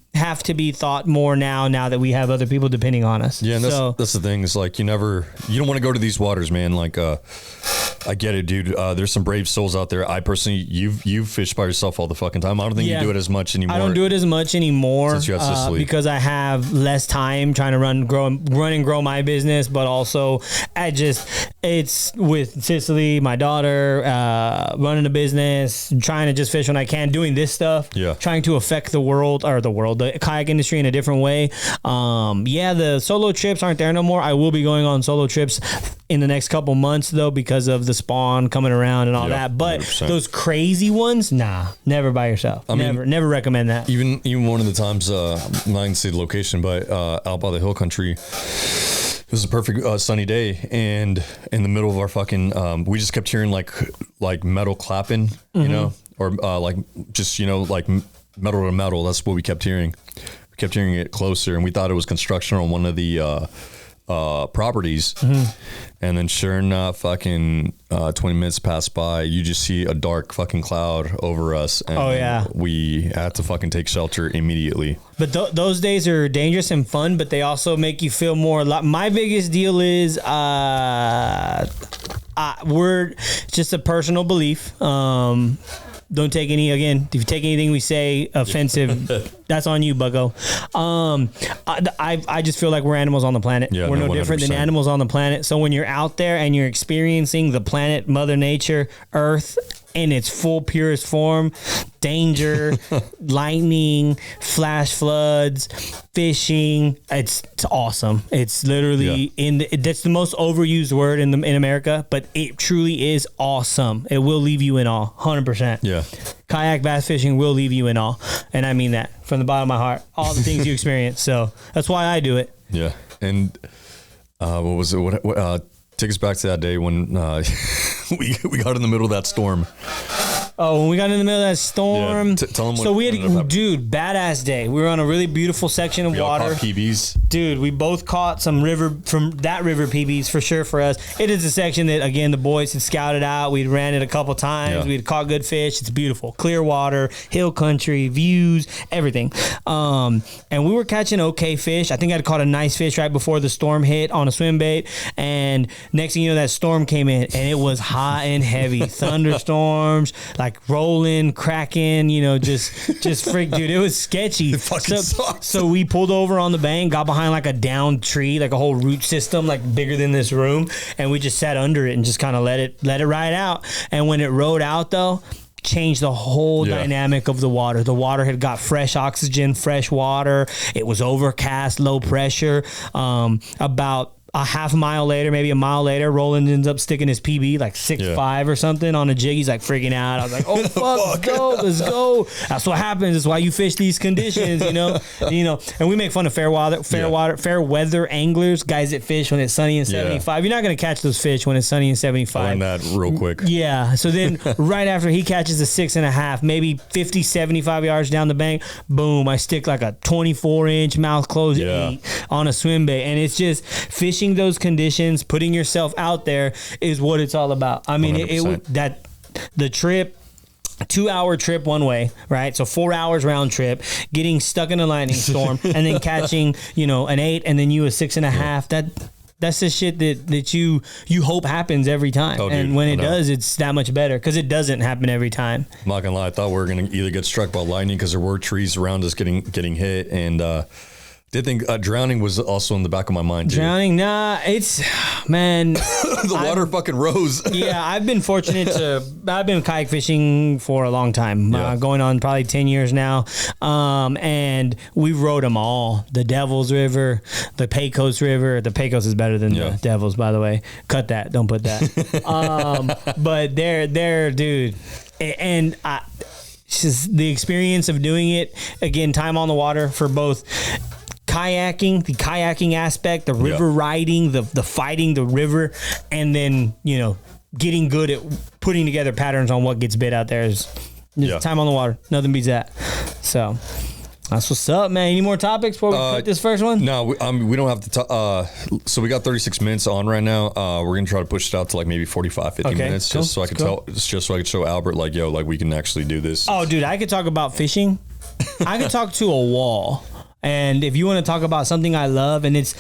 thought more now that we have other people depending on us. Yeah, and that's the thing. Is like, you don't want to go to these waters, man. Like, I get it, dude. There's some brave souls out there. I personally, you've fished by yourself all the fucking time. I don't think you do it as much anymore. I don't do it as much anymore since you have Sicily, because I have less time trying to run and grow my business, but also it's with Sicily, my daughter, running a business, trying to just fish when I can, doing this stuff, trying to affect the kayak industry in a different way. The solo trips aren't there no more. I will be going on solo trips in the next couple months though, because of the spawn coming around and all that. But 100%. Those crazy ones, nah, never by yourself. Never recommend that. Even one of the times, I'm not going to say the location, but out by the hill country, it was a perfect sunny day, and in the middle of our fucking, we just kept hearing like metal clapping, you know, or like just, you know, like metal to metal. That's what we kept hearing. We kept hearing it closer, and we thought it was construction on one of the properties. And then sure enough, fucking 20 minutes passed by, you just see a dark fucking cloud over us, and we had to fucking take shelter immediately. But those days are dangerous and fun, but they also make you feel more alive. My biggest deal is we're just a personal belief. Don't take any, again, if you take anything we say offensive, that's on you, bucko. I just feel like we're animals on the planet. Yeah, we're no different than animals on the planet. So when you're out there and you're experiencing the planet, Mother Nature, Earth, in its full purest form, danger, lightning, flash floods, fishing, it's awesome. It's literally that's the most overused word in America, but it truly is awesome. It will leave you in awe, 100%. Yeah. Kayak bass fishing will leave you in awe, and I mean that from the bottom of my heart. All the things you experience, so that's why I do it. Yeah, and what was it? Take us back to that day when we got in the middle of that storm. Oh, when we got in the middle of that storm. Yeah, tell them what. So we had, badass day. We were on a really beautiful section of water. Caught PBs. Dude, we both caught some river PBs for sure for us. It is a section that, again, the boys had scouted out. We'd ran it a couple times. Yeah. We'd caught good fish. It's beautiful. Clear water, hill country, views, everything. And we were catching okay fish. I think I'd caught a nice fish right before the storm hit on a swim bait. And next thing you know, that storm came in and it was hot and heavy. Thunderstorms, like rolling, cracking, just freak, dude. It was sketchy. It fucking sucks. So we pulled over on the bank, got behind like a downed tree, like a whole root system, like bigger than this room, and we just sat under it and just kind of let it ride out. And when it rode out, though, changed the whole dynamic of the water. The water had got fresh oxygen, fresh water. It was overcast, low pressure. About a half mile later, maybe a mile later, Roland ends up sticking his PB like 6'5" or something on a jig. He's like freaking out. I was like, oh fuck, let's go. That's what happens. That's why you fish these conditions, And we make fun of fair weather anglers, guys that fish when it's sunny and 75. You're not gonna catch those fish when it's sunny and 75. I learned that real quick. Yeah. So then right after he catches a 6.5, maybe 50, 75 yards down the bank, boom, I stick like a 24-inch mouth closed 8 on a swim bait, and it's just fishing those conditions, putting yourself out there is what it's all about. I mean, the trip, 2-hour trip one way, right? So 4 hours round trip, getting stuck in a lightning storm, and then catching, an 8, and then you a 6.5. That's the shit that you hope happens every time. Oh, and dude, when it does, it's that much better because it doesn't happen every time. I'm not gonna lie, I thought we were gonna either get struck by lightning because there were trees around us getting hit, and did think drowning was also in the back of my mind, dude. Drowning? Nah, it's, man. The water fucking rose. Yeah, I've been fortunate I've been kayak fishing for a long time, going on probably 10 years now. And we've rode them all. The Devil's River, the Pecos River. The Pecos is better than the Devil's, by the way. Cut that. Don't put that. But they're, dude. And it's just the experience of doing it, again, time on the water for both kayaking, the kayaking aspect, the river riding, the fighting the river, and then, getting good at putting together patterns on what gets bit out there is time on the water. Nothing beats that. So that's what's up, man. Any more topics before we put this first one? No, we don't have to talk. So we got 36 minutes on right now. We're going to try to push it out to like maybe 45, 50 minutes just so I could show Albert like, yo, like we can actually do this. Oh, dude, I could talk about fishing. I could talk to a wall. And if you want to talk about something I love, and it's,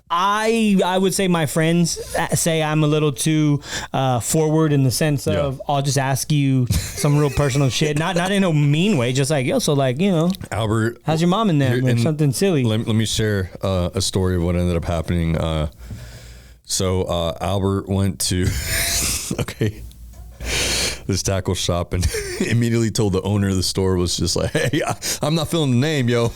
I would say my friends say I'm a little too forward in the sense of I'll just ask you some real personal shit, not in a mean way, just like, so like, Albert, how's your mom in there? Like something silly. Let me share a story of what ended up happening. So Albert went to this tackle shop and immediately told the owner of the store, was just like, hey, I'm not feeling the name, yo.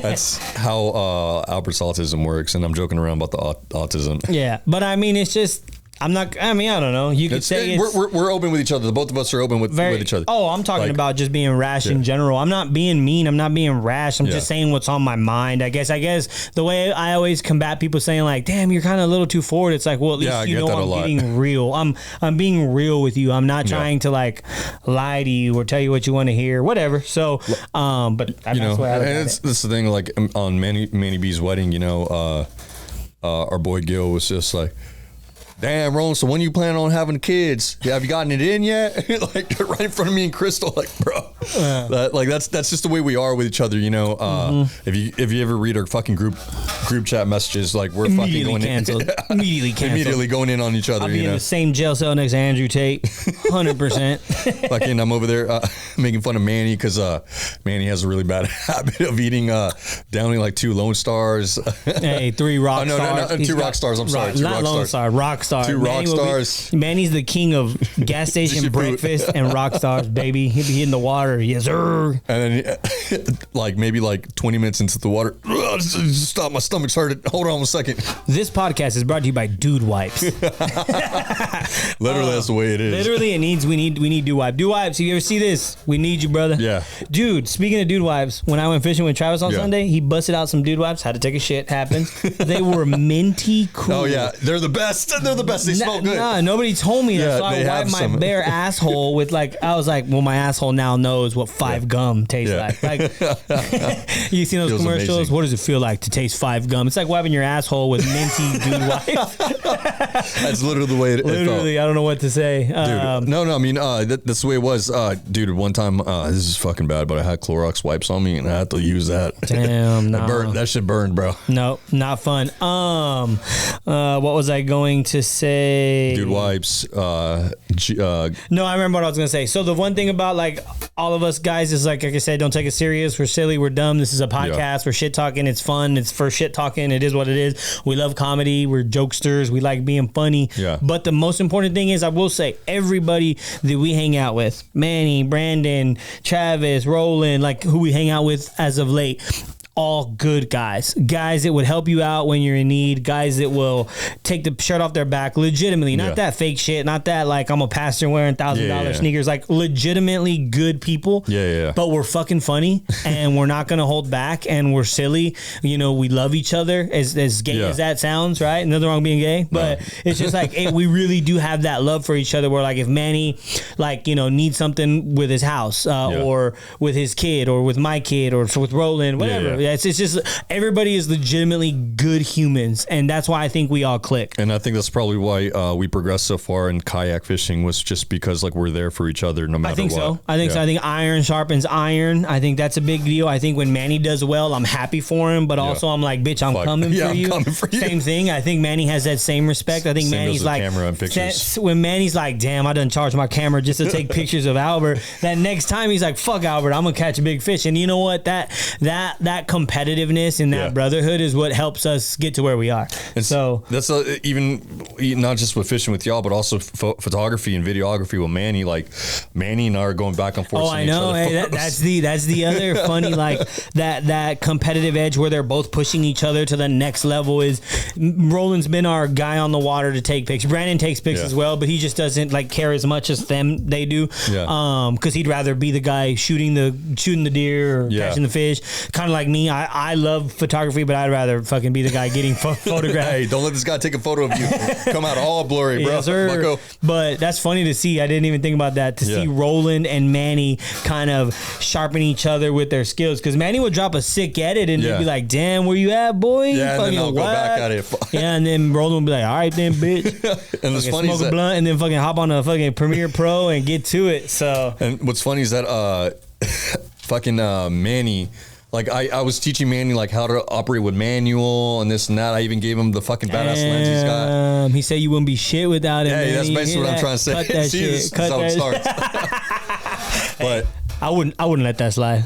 That's how Albert's autism works, and I'm joking around about the autism. Yeah, but I mean, it's just, I don't know. You could say we're open with each other. The both of us are open with each other. Oh, I'm talking about just being rash in general. I'm not being mean. I'm not being rash. I'm just saying what's on my mind. I guess the way I always combat people saying like, damn, you're kind of a little too forward. It's like, well, at least I'm getting real. I'm being real with you. I'm not trying to like lie to you or tell you what you want to hear, whatever. So, but that's the way I look at it. This is the thing, like on Manny B's wedding, our boy Gil was just like, damn, Roland, so when you plan on having kids? Have you gotten it in yet? Like right in front of me and Crystal, like, bro, that's just the way we are with each other, you know. If you ever read our fucking group chat messages, like we're fucking going canceled. Immediately canceled. Immediately going in on each other. I'll be in the same jail cell next to Andrew Tate, 100%. Fucking, I'm over there making fun of Manny because Manny has a really bad habit of eating downing like 2 Lone Stars. Hey, 3 rock stars. No, 2 rock stars. I'm sorry, 2 not rock Lone stars. Star, rock stars. 2 rock stars. Manny's the king of gas station breakfast and rock stars, baby. He'd be hitting the water, yes sir. And then, like maybe like 20 minutes into the water, stop, my stomach's hurting. Hold on a second. This podcast is brought to you by Dude Wipes. Literally, that's the way it is. Literally, we need Dude Wipes. Dude Wipes, you ever see this? We need you, brother. Yeah. Dude, speaking of Dude Wipes, when I went fishing with Travis on Sunday, he busted out some Dude Wipes. Had to take a shit. Happens. They were minty cool. Oh yeah, they're the best. They're the best. They smell good. Nah, nobody told me that. Yeah, so I wiped my bare asshole with I was like, well, my asshole now knows what 5 gum tastes like. Like, you seen those commercials? Amazing. What does it feel like to taste 5 gum? It's like wiping your asshole with minty Dude Wipes. That's literally the way it felt. Literally, I don't know what to say. Dude, no, I mean, that's the way it was. Dude, one time, this is fucking bad, but I had Clorox wipes on me and I had to use that. Damn, no. That shit burned, bro. No, not fun. What was I going to say? Dude Wipes. No, I remember what I was going to say. So the one thing about like all of us guys is like I said, don't take it serious. We're silly. We're dumb. This is a podcast. Yeah. We're shit talking. It's fun. It's for shit talking. It is what it is. We love comedy. We're jokesters. We like being funny. Yeah. But the most important thing is, I will say, everybody that we hang out with, Manny, Brandon, Travis, Roland, like who we hang out with as of late, all good guys that would help you out when you're in need, guys that will take the shirt off their back legitimately, not that fake shit, not that like I'm a pastor wearing $1,000 sneakers, like legitimately good people. But we're fucking funny and we're not gonna hold back and we're silly, you know. We love each other, as gay as that sounds, right? Nothing wrong being gay, but it's just like we really do have that love for each other, where like if Manny like, you know, needs something with his house or with his kid or with my kid or with Roland, whatever. It's just everybody is legitimately good humans, and that's why I think we all click. And I think that's probably why we progressed so far in kayak fishing, was just because like we're there for each other no matter what. I think so. I think iron sharpens iron. I think that's a big deal. I think when Manny does well, I'm happy for him, but also I'm like, bitch, I'm coming for you. Coming for you. Same thing. I think Manny has that same respect. I think Manny's like, camera and pictures. When Manny's like, damn, I done charged my camera just to take pictures of Albert. That next time he's like, fuck Albert, I'm gonna catch a big fish. And you know what? That competitiveness and that brotherhood is what helps us get to where we are. And so that's even not just with fishing with y'all, but also photography and videography with Manny. Like Manny and I are going back and forth. Oh, I know. Hey, that's the other funny, like that competitive edge where they're both pushing each other to the next level. Is Roland's been our guy on the water to take pictures. Brandon takes pictures as well, but he just doesn't like care as much as they do. Because he'd rather be the guy shooting the deer or catching the fish. Kind of like me. I love photography, but I'd rather fucking be the guy getting photographed. Hey, don't let this guy take a photo of you. Come out all blurry, bro. Yes, sir. But that's funny to see. I didn't even think about that. To see Roland and Manny kind of sharpen each other with their skills. Because Manny would drop a sick edit and they'd be like, damn, where you at, boy? Yeah, and then I'll go back at it. And then Roland would be like, all right then, bitch. And it's funny smoke a blunt and then fucking hop on a fucking Premiere Pro and get to it. So. And what's funny is that fucking Manny, like I was teaching Manny like how to operate with manual and this and that. I even gave him the fucking badass lens he's got. He said you wouldn't be shit without it. Yeah, that's basically what I'm trying to say. Cut that shit. Cut how that. It starts. But I wouldn't let that slide.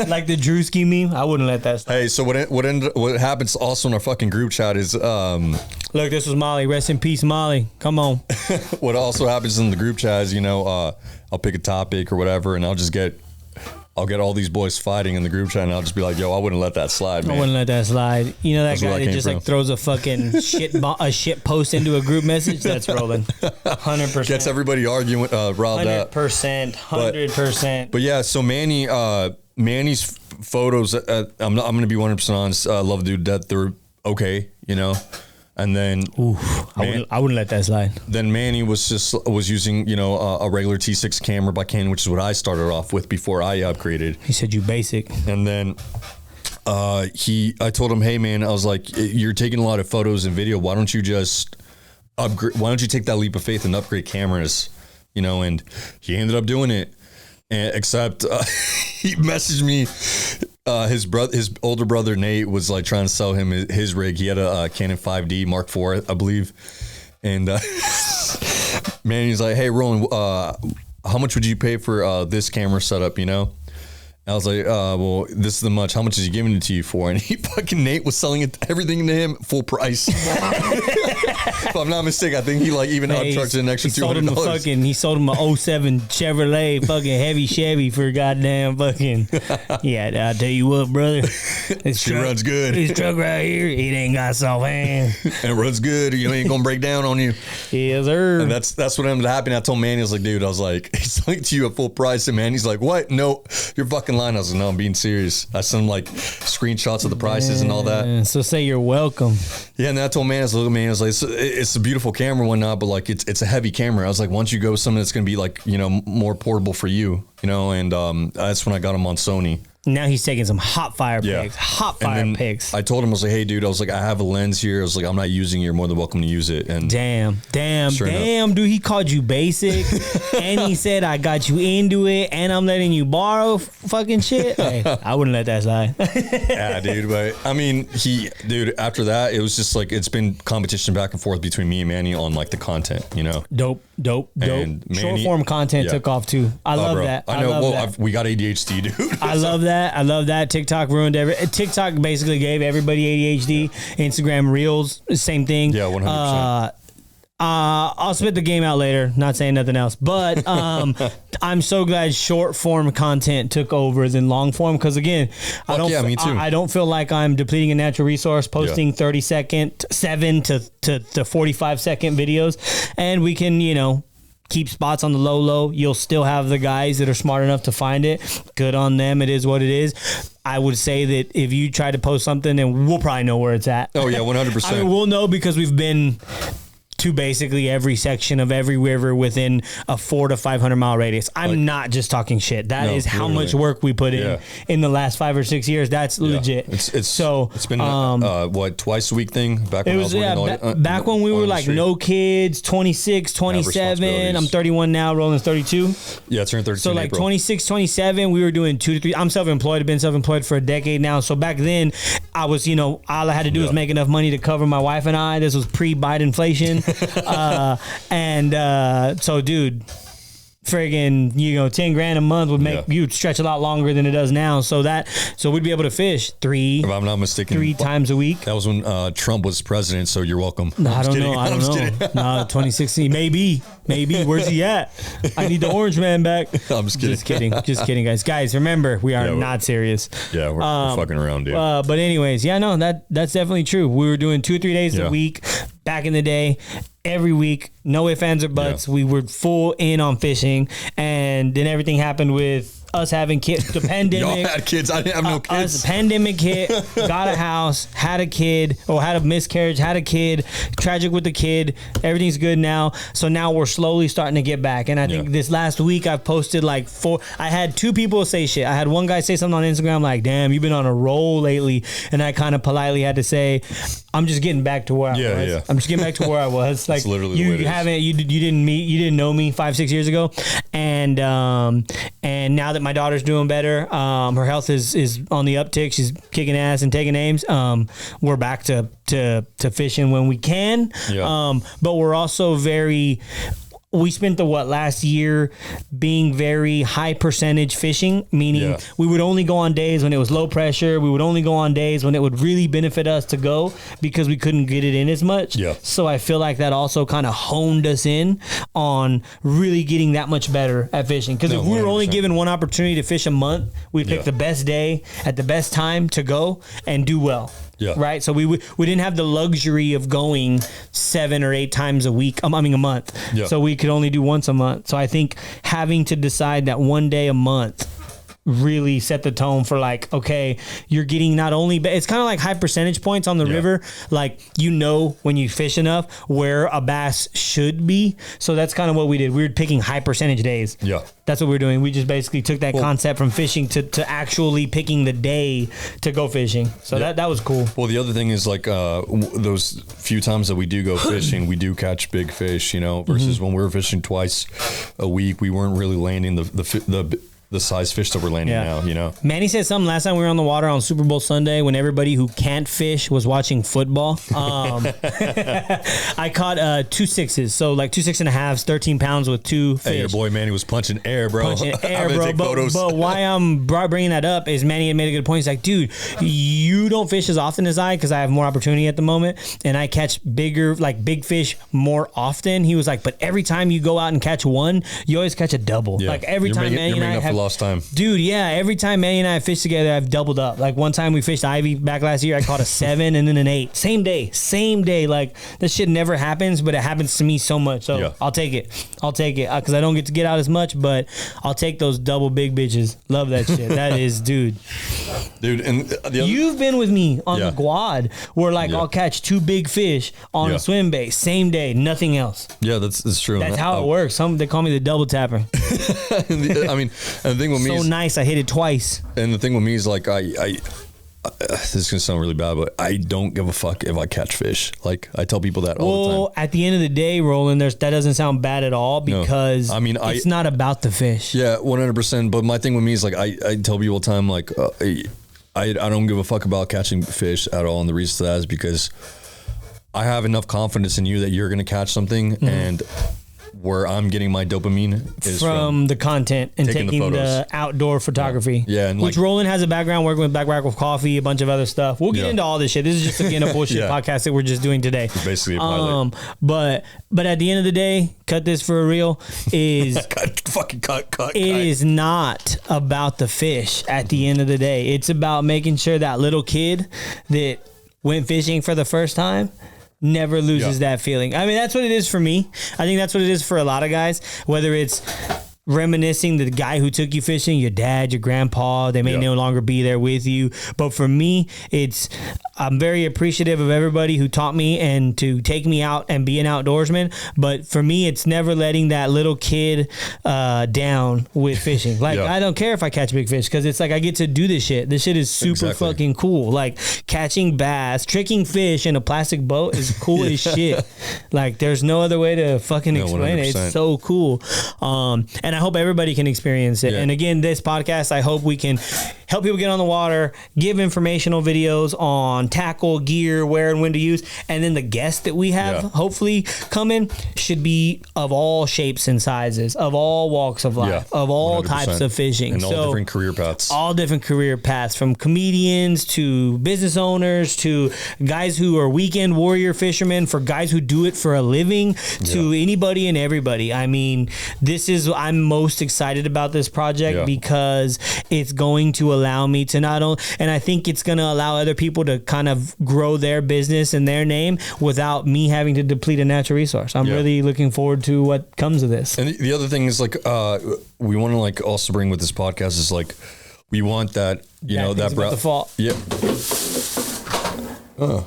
Like the Drewski meme, I wouldn't let that slide. Hey, so what happens also in our fucking group chat is look, this was Molly. Rest in peace, Molly. Come on. What also happens in the group chat is, you know, I'll pick a topic or whatever, and I'll get all these boys fighting in the group chat, and I'll just be like, yo, I wouldn't let that slide, man. I wouldn't let that slide. You know that guy that just like throws a fucking shit post into a group message? That's Roland. 100%. Gets everybody arguing, riled up. 100%. But yeah, so Manny's photos, I'm going to be 100% honest, love the dude that they're okay, you know? And then I wouldn't let that slide. Then Manny was using, you know, a regular T6 camera by Canon, which is what I started off with before I upgraded. He said you basic. And then I told him, hey man, I was like, you're taking a lot of photos and video. Why don't you just upgrade. Why don't you take that leap of faith and upgrade cameras? You know, and he ended up doing it. And except he messaged me. His older brother Nate was like trying to sell him his rig. He had a Canon 5D Mark IV, I believe. And man, he's like, "Hey, Roland, how much would you pay for this camera setup?" You know. I was like, well, this is the much. How much is he giving it to you for? And Nate was selling everything to him full price. If I'm not mistaken, I think he like even upcharged an extra $200. He sold him a 07 Chevrolet fucking heavy Chevy for goddamn fucking. Yeah, I'll tell you what, brother. She runs good. This truck right here, it ain't got soft hands. And it runs good. You ain't gonna break down on you. Yes, sir. And that's what ended up happening. I told Manny, I was like, dude, I was like, he's selling to you at full price. And Manny's like, what? No, you're fucking lying. I was like, no, I'm being serious. I sent him like screenshots of the prices and all that. So say you're welcome. Yeah, and I told Manny, I was like, it's a beautiful camera and whatnot, but like it's a heavy camera. I was like, why don't you go with something that's gonna be like, you know, more portable for you, you know? And that's when I got him on Sony. Now he's taking some hot fire pics. Hot fire pics. I told him, I was like, hey, dude, I was like, I have a lens here. I was like, I'm not using it. You're more than welcome to use it. And damn, dude, he called you basic. And he said, I got you into it. And I'm letting you borrow fucking shit. Hey, I wouldn't let that slide. Yeah, dude. But I mean, after that, it was just like, it's been competition back and forth between me and Manny on like the content, you know? Dope. Manny, short form content took off too. I love that. I know. Well, we got ADHD, dude. I love that. TikTok ruined TikTok basically gave everybody ADHD. Instagram Reels, same thing. Yeah, 100%. I'll spit the game out later. Not saying nothing else, but I'm so glad short form content took over than long form because again, me too. I don't feel like I'm depleting a natural resource posting 30-second, 7 to 45-second videos, and we can keep spots on the low. You'll still have the guys that are smart enough to find it. Good on them. It is what it is. I would say that if you try to post something, then we'll probably know where it's at. Oh yeah, 100%. I mean, we'll know because we've been to basically every section of every river within a 400 to 500 mile radius. I'm not just talking shit. That is how much work we put in the last 5 or 6 years. That's legit. It's been what, twice a week thing back when I was working back when we were like no kids, 26, 27. I'm 31 now, Roland's 32. Yeah, I turned 32 So in like April. 26, 27, we were doing 2 to 3. I'm self-employed. I've been self-employed for a decade now. So back then I was, all I had to do was make enough money to cover my wife and I. This was pre-Biden inflation. So dude, friggin', $10,000 a month would make you stretch a lot longer than it does now. So we'd be able to fish if I'm not mistaken, 3 times a week. That was when Trump was president. So you're welcome. No, I don't know. No, 2016, maybe. Where's he at? I need the orange man back. I'm just kidding. Just kidding, guys. Guys, remember, we are not serious. Yeah, we're fucking around, dude. But anyways, that's definitely true. We were doing 2 or 3 days a week back in the day. Every week, no ifs, ands, or buts. We were full in on fishing, and then everything happened with us having kids. The pandemic. Y'all had kids. I didn't have no kids. The pandemic hit. Got a house. Had a kid, or had a miscarriage. Had a kid. Tragic with the kid. Everything's good now. So now we're slowly starting to get back. And I think this last week I've posted like 4. I had 2 people say shit. I had one guy say something on Instagram like, "Damn, you've been on a roll lately," and I kind of politely had to say, "I'm just getting back to where I was. Yeah. I'm just getting back to where I was." Like you didn't know me 5-6 years ago, and now that my daughter's doing better, her health is on the uptick. She's kicking ass and taking names. We're back to fishing when we can. But we're also we spent the last year being very high percentage fishing, meaning we would only go on days when it was low pressure. We would only go on days when it would really benefit us to go because we couldn't get it in as much. So I feel like that also kind of honed us in on really getting that much better at fishing. Because if we were only given one opportunity to fish a month, we'd pick the best day at the best time to go and do well. Right. So we didn't have the luxury of going 7 or 8 times a week. A month. So we could only do once a month. So I think having to decide that one day a month really set the tone for like, okay, you're getting not only, but it's kind of like high percentage points on the river. Like, you know, when you fish enough where a bass should be. So that's kind of what we did. We were picking high percentage days. Yeah. That's what we were doing. We just basically took that concept from fishing to actually picking the day to go fishing. So that was cool. Well, the other thing is like those few times that we do go fishing, we do catch big fish, you know, versus when we were fishing twice a week, we weren't really landing the size fish that we're landing now, you know. Manny said something last time we were on the water on Super Bowl Sunday when everybody who can't fish was watching football. I caught 2 6s, so like 2 6.5s, 13 pounds with 2 fish. Hey, your boy Manny was punching air, bro. Punching air, bro. But why I'm bringing that up is Manny had made a good point. He's like, dude, you don't fish as often as I because I have more opportunity at the moment, and I catch big fish more often. He was like, but every time you go out and catch one, you always catch a double. Yeah. Like every time Manny and I have lost time. Dude, yeah. Every time Manny and I fish together, I've doubled up. Like one time we fished Ivy back last year, I caught a 7 and then an 8. Same day. Like this shit never happens, but it happens to me so much. So I'll take it because I don't get to get out as much, but I'll take those double big bitches. Love that shit. That is, dude. And you've been with me on the quad where like I'll catch 2 big fish on a swim bait, same day, nothing else. Yeah, that's true. That's how it works. They call me the double tapper. I mean, and the thing with me so is nice. I hit it twice. And the thing with me is like this is gonna sound really bad, but I don't give a fuck if I catch fish. Like I tell people that all the time. Well, at the end of the day, Roland, that doesn't sound bad at all because it's not about the fish. Yeah, 100%. But my thing with me is like I tell people all the time like I don't give a fuck about catching fish at all, and the reason for that is because I have enough confidence in you that you're gonna catch something and. Where I'm getting my dopamine is from the content and taking the outdoor photography. Yeah, and which Roland has a background working with Black Rifle Coffee, a bunch of other stuff. We'll get into all this shit. This is just again a bullshit podcast that we're just doing today. It's basically a pilot. But at the end of the day, cut this for a real is cut. It is not about the fish. At the end of the day, it's about making sure that little kid that went fishing for the first time never loses that feeling. I mean, that's what it is for me. I think that's what it is for a lot of guys, whether it's reminiscing the guy who took you fishing, your dad, your grandpa, they may no longer be there with you. But for me, I'm very appreciative of everybody who taught me and to take me out and be an outdoorsman. But for me, it's never letting that little kid down with fishing. Like, I don't care if I catch big fish because it's like I get to do this shit. This shit is super fucking cool. Like catching bass, tricking fish in a plastic boat is cool as shit. Like there's no other way to fucking explain 100%. It. It's so cool. And I hope everybody can experience it. Yeah. And again, this podcast, I hope we can help people get on the water, give informational videos on tackle, gear, where and when to use. And then the guests that we have hopefully coming should be of all shapes and sizes, of all walks of life, of all 100%. Types of fishing. And all different career paths. All different career paths, from comedians to business owners to guys who are weekend warrior fishermen, for guys who do it for a living, to anybody and everybody. I mean, I'm most excited about this project because it's going to allow me to not only, and I think it's going to allow other people to kind of grow their business and their name without me having to deplete a natural resource. I'm really looking forward to what comes of this. And the other thing is like, we want to like also bring with this podcast is like, we want that, that the fault. Yeah. Oh.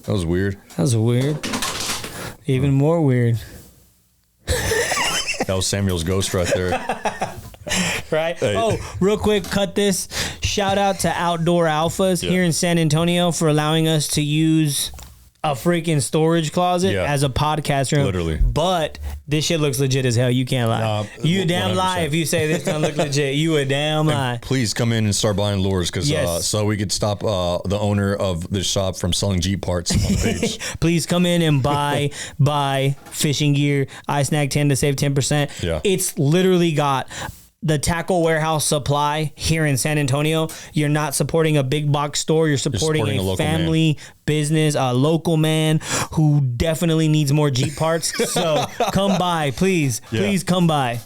That was weird. Even more weird. That was Samuel's ghost right there. Right? Hey. Oh, real quick, cut this. Shout out to Outdoor Alphas here in San Antonio for allowing us to use a freaking storage closet as a podcast room. Literally. But this shit looks legit as hell. You can't lie. You a damn 100%. Lie if you say this don't look legit. You a damn lie. Please come in and start buying lures because so we could stop the owner of this shop from selling Jeep parts on the page. Please come in and buy fishing gear. I snag 10 to save 10%. Yeah. It's literally got the Tackle Warehouse Supply here in San Antonio. You're not supporting a big box store. You're supporting a family business, a local man who definitely needs more Jeep parts. So come by, please. Yeah. Please come by.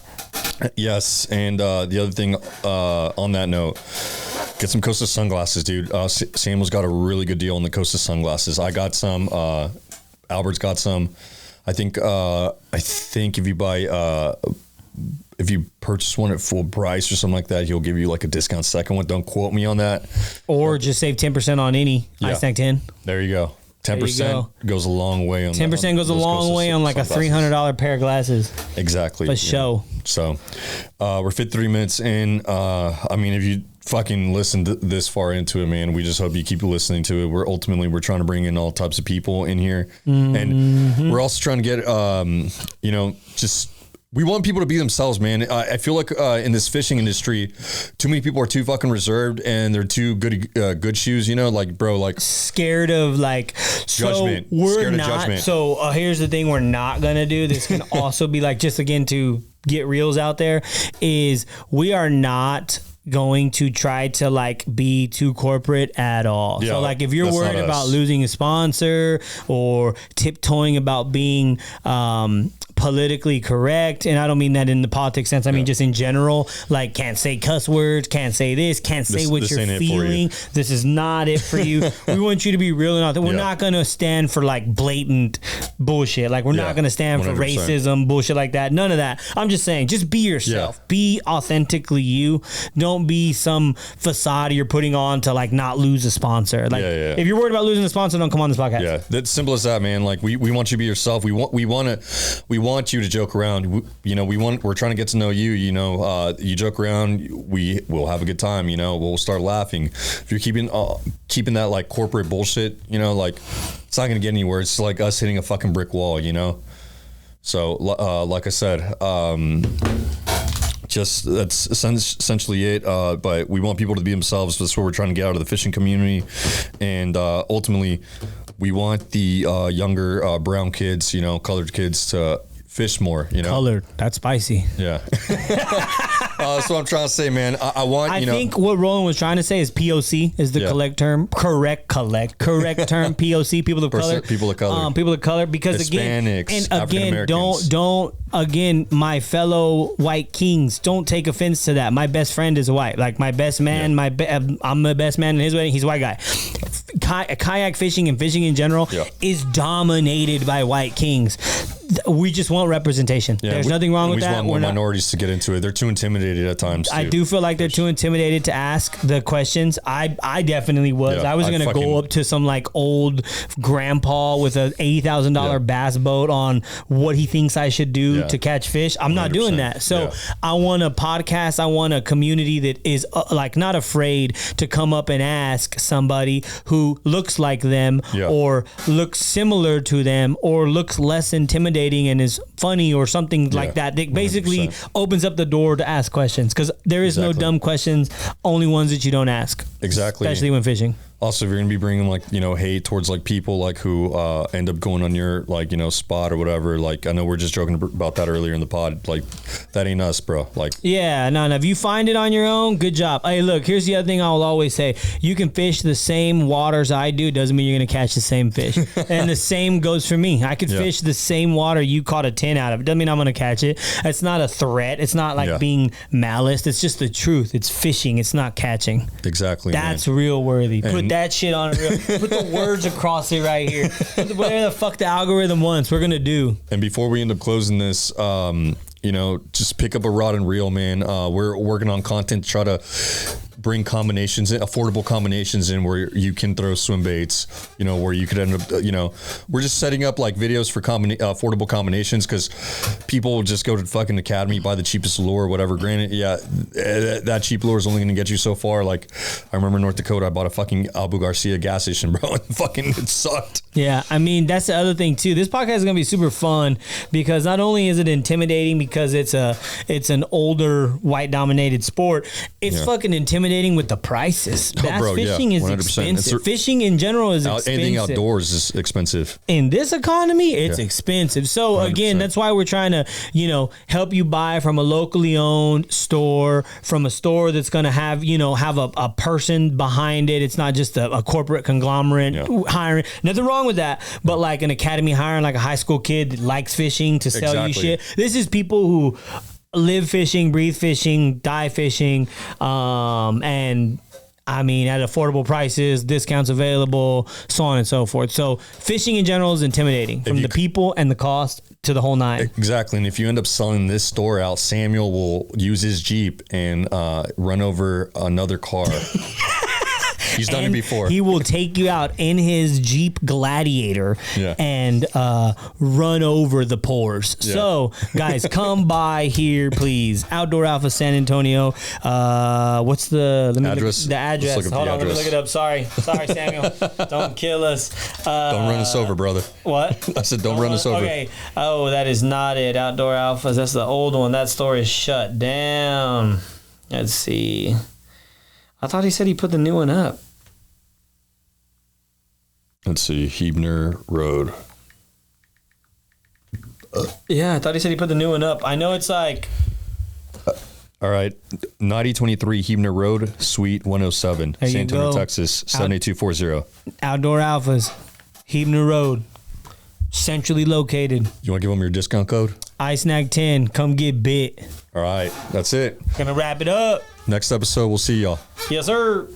Yes. And the other thing on that note, get some Costa sunglasses, dude. Samuel's got a really good deal on the Costa sunglasses. I got some. Albert's got some. I think if you buy if you purchase one at full price or something like that, he'll give you like a discount second one. Don't quote me on that. Or just save 10% on any Ice Tank 10. There you go. 10% goes a long way on 10% goes a long way on like a $300 pair of glasses. Exactly. For show. So we're 53 minutes in. I mean, if you fucking listened this far into it, man, we just hope you keep listening to it. We're trying to bring in all types of people in here. And we're also trying to get, we want people to be themselves, man. I feel like in this fishing industry, too many people are too fucking reserved and they're too good shoes, like, bro, like scared of like judgment. So we're scared not. Of judgment. So here's the thing: we're not gonna do. This can also be like, just again to get reels out there, is we are not going to try to like be too corporate at all. So like if you're worried about losing a sponsor or tiptoeing about being politically correct, and I don't mean that in the politics sense, I mean just in general, like can't say cuss words, can't say this, can't say what you're feeling, this is not it for you. We want you to be real and authentic. We're not going to stand for like blatant bullshit, like we're not going to stand 100%. For racism bullshit like that, none of that. I'm just saying, just be yourself, be authentically you. Don't be some facade you're putting on to like not lose a sponsor. Like if you're worried about losing a sponsor, don't come on this podcast. Yeah, that's simple as that, man. Like we want you to be yourself. We want you to joke around. We're trying to get to know you. You joke around, we'll have a good time. We'll start laughing. If you're keeping that like corporate bullshit, like it's not gonna get anywhere. It's like us hitting a fucking brick wall. So like I said, just that's essentially it. But we want people to be themselves. That's what we're trying to get out of the fishing community, and ultimately, we want the younger brown kids, colored kids to fish more. Colored, that's spicy. Yeah. That's what I'm trying to say, man. I think what Roland was trying to say is POC is the correct term. Correct term. POC, people of color. People of color. People of color. Because Hispanics, again, my fellow white kings, don't take offense to that. My best friend is white. Like my best man, I'm the best man in his wedding. He's a white guy. Kayak fishing and fishing in general is dominated by white kings. We just want representation. There's nothing wrong with that. We just want more minorities to get into it. They're too intimidated at times. I do feel like they're too intimidated to ask the questions. I definitely was. I was going to go up to some like old grandpa with a $80,000 bass boat on what he thinks I should do to catch fish. I'm not doing that. So I want a podcast. I want a community that is like not afraid to come up and ask somebody who looks like them or looks similar to them or looks less intimidating and is funny or something like that. That basically 100%. Opens up the door to ask questions, because there is no dumb questions, only ones that you don't ask. Exactly. Especially when fishing. Also, if you're going to be bringing like, hate towards like people like who end up going on your like, spot or whatever. Like, I know we're just joking about that earlier in the pod. Like, that ain't us, bro. Like, no. If you find it on your own, good job. Hey, look, here's the other thing I'll always say. You can fish the same waters I do. Doesn't mean you're going to catch the same fish. And the same goes for me. I could fish the same water you caught a 10 out of. It doesn't mean I'm going to catch it. It's not a threat. It's not like being malice. It's just the truth. It's fishing. It's not catching. Exactly. That's real worthy. Put that shit on it. Put the words across it right here. Whatever the fuck the algorithm wants, we're gonna do. And before we end up closing this, just pick up a rod and reel, man. We're working on content to try to bring combinations in, affordable combinations in, where you can throw swim baits, where you could end up, we're just setting up like videos for affordable combinations, because people just go to fucking Academy, buy the cheapest lure or whatever. Granted, that cheap lure is only going to get you so far. Like, I remember in North Dakota, I bought a fucking Abu Garcia gas station, bro, and it sucked. Yeah, I mean, that's the other thing too. This podcast is going to be super fun, because not only is it intimidating because it's an older white dominated sport, it's fucking intimidating with the prices. Fishing is 100%. Expensive. Fishing in general is expensive. Anything outdoors is expensive. In this economy, it's expensive. So 100%. Again, that's why we're trying to, help you buy from a locally owned store, from a store that's going to have, have a person behind it. It's not just a corporate conglomerate hiring. Nothing wrong with that. But like an Academy hiring like a high school kid that likes fishing to sell you shit. This is people who live fishing, breathe fishing, die fishing, and I mean, at affordable prices, discounts available, so on and so forth. So fishing in general is intimidating from the people and the cost. to the whole nine. Exactly. And if you end up selling this store out, Samuel will use his Jeep and run over another car. He's done it before. He will take you out in his Jeep Gladiator and run over the pores. Yeah. So, guys, come by here, please. Outdoor Alpha San Antonio. What's the address? The address. Hold on, let me look it up. Sorry, Samuel. Don't kill us. Don't run us over, brother. What? I said don't run us over. Okay. Oh, that is not it. Outdoor Alphas. That's the old one. That store is shut down. Let's see. I thought he said he put the new one up. Let's see, Hebner Road. Yeah, I thought he said he put the new one up. I know it's like... all right, 9023 Hebner Road, Suite 107, San Antonio, Texas, 78240. Outdoor Alphas, Hebner Road, centrally located. You want to give them your discount code? ISNAG10, come get bit. All right, that's it. Gonna wrap it up. Next episode, we'll see y'all. Yes, sir.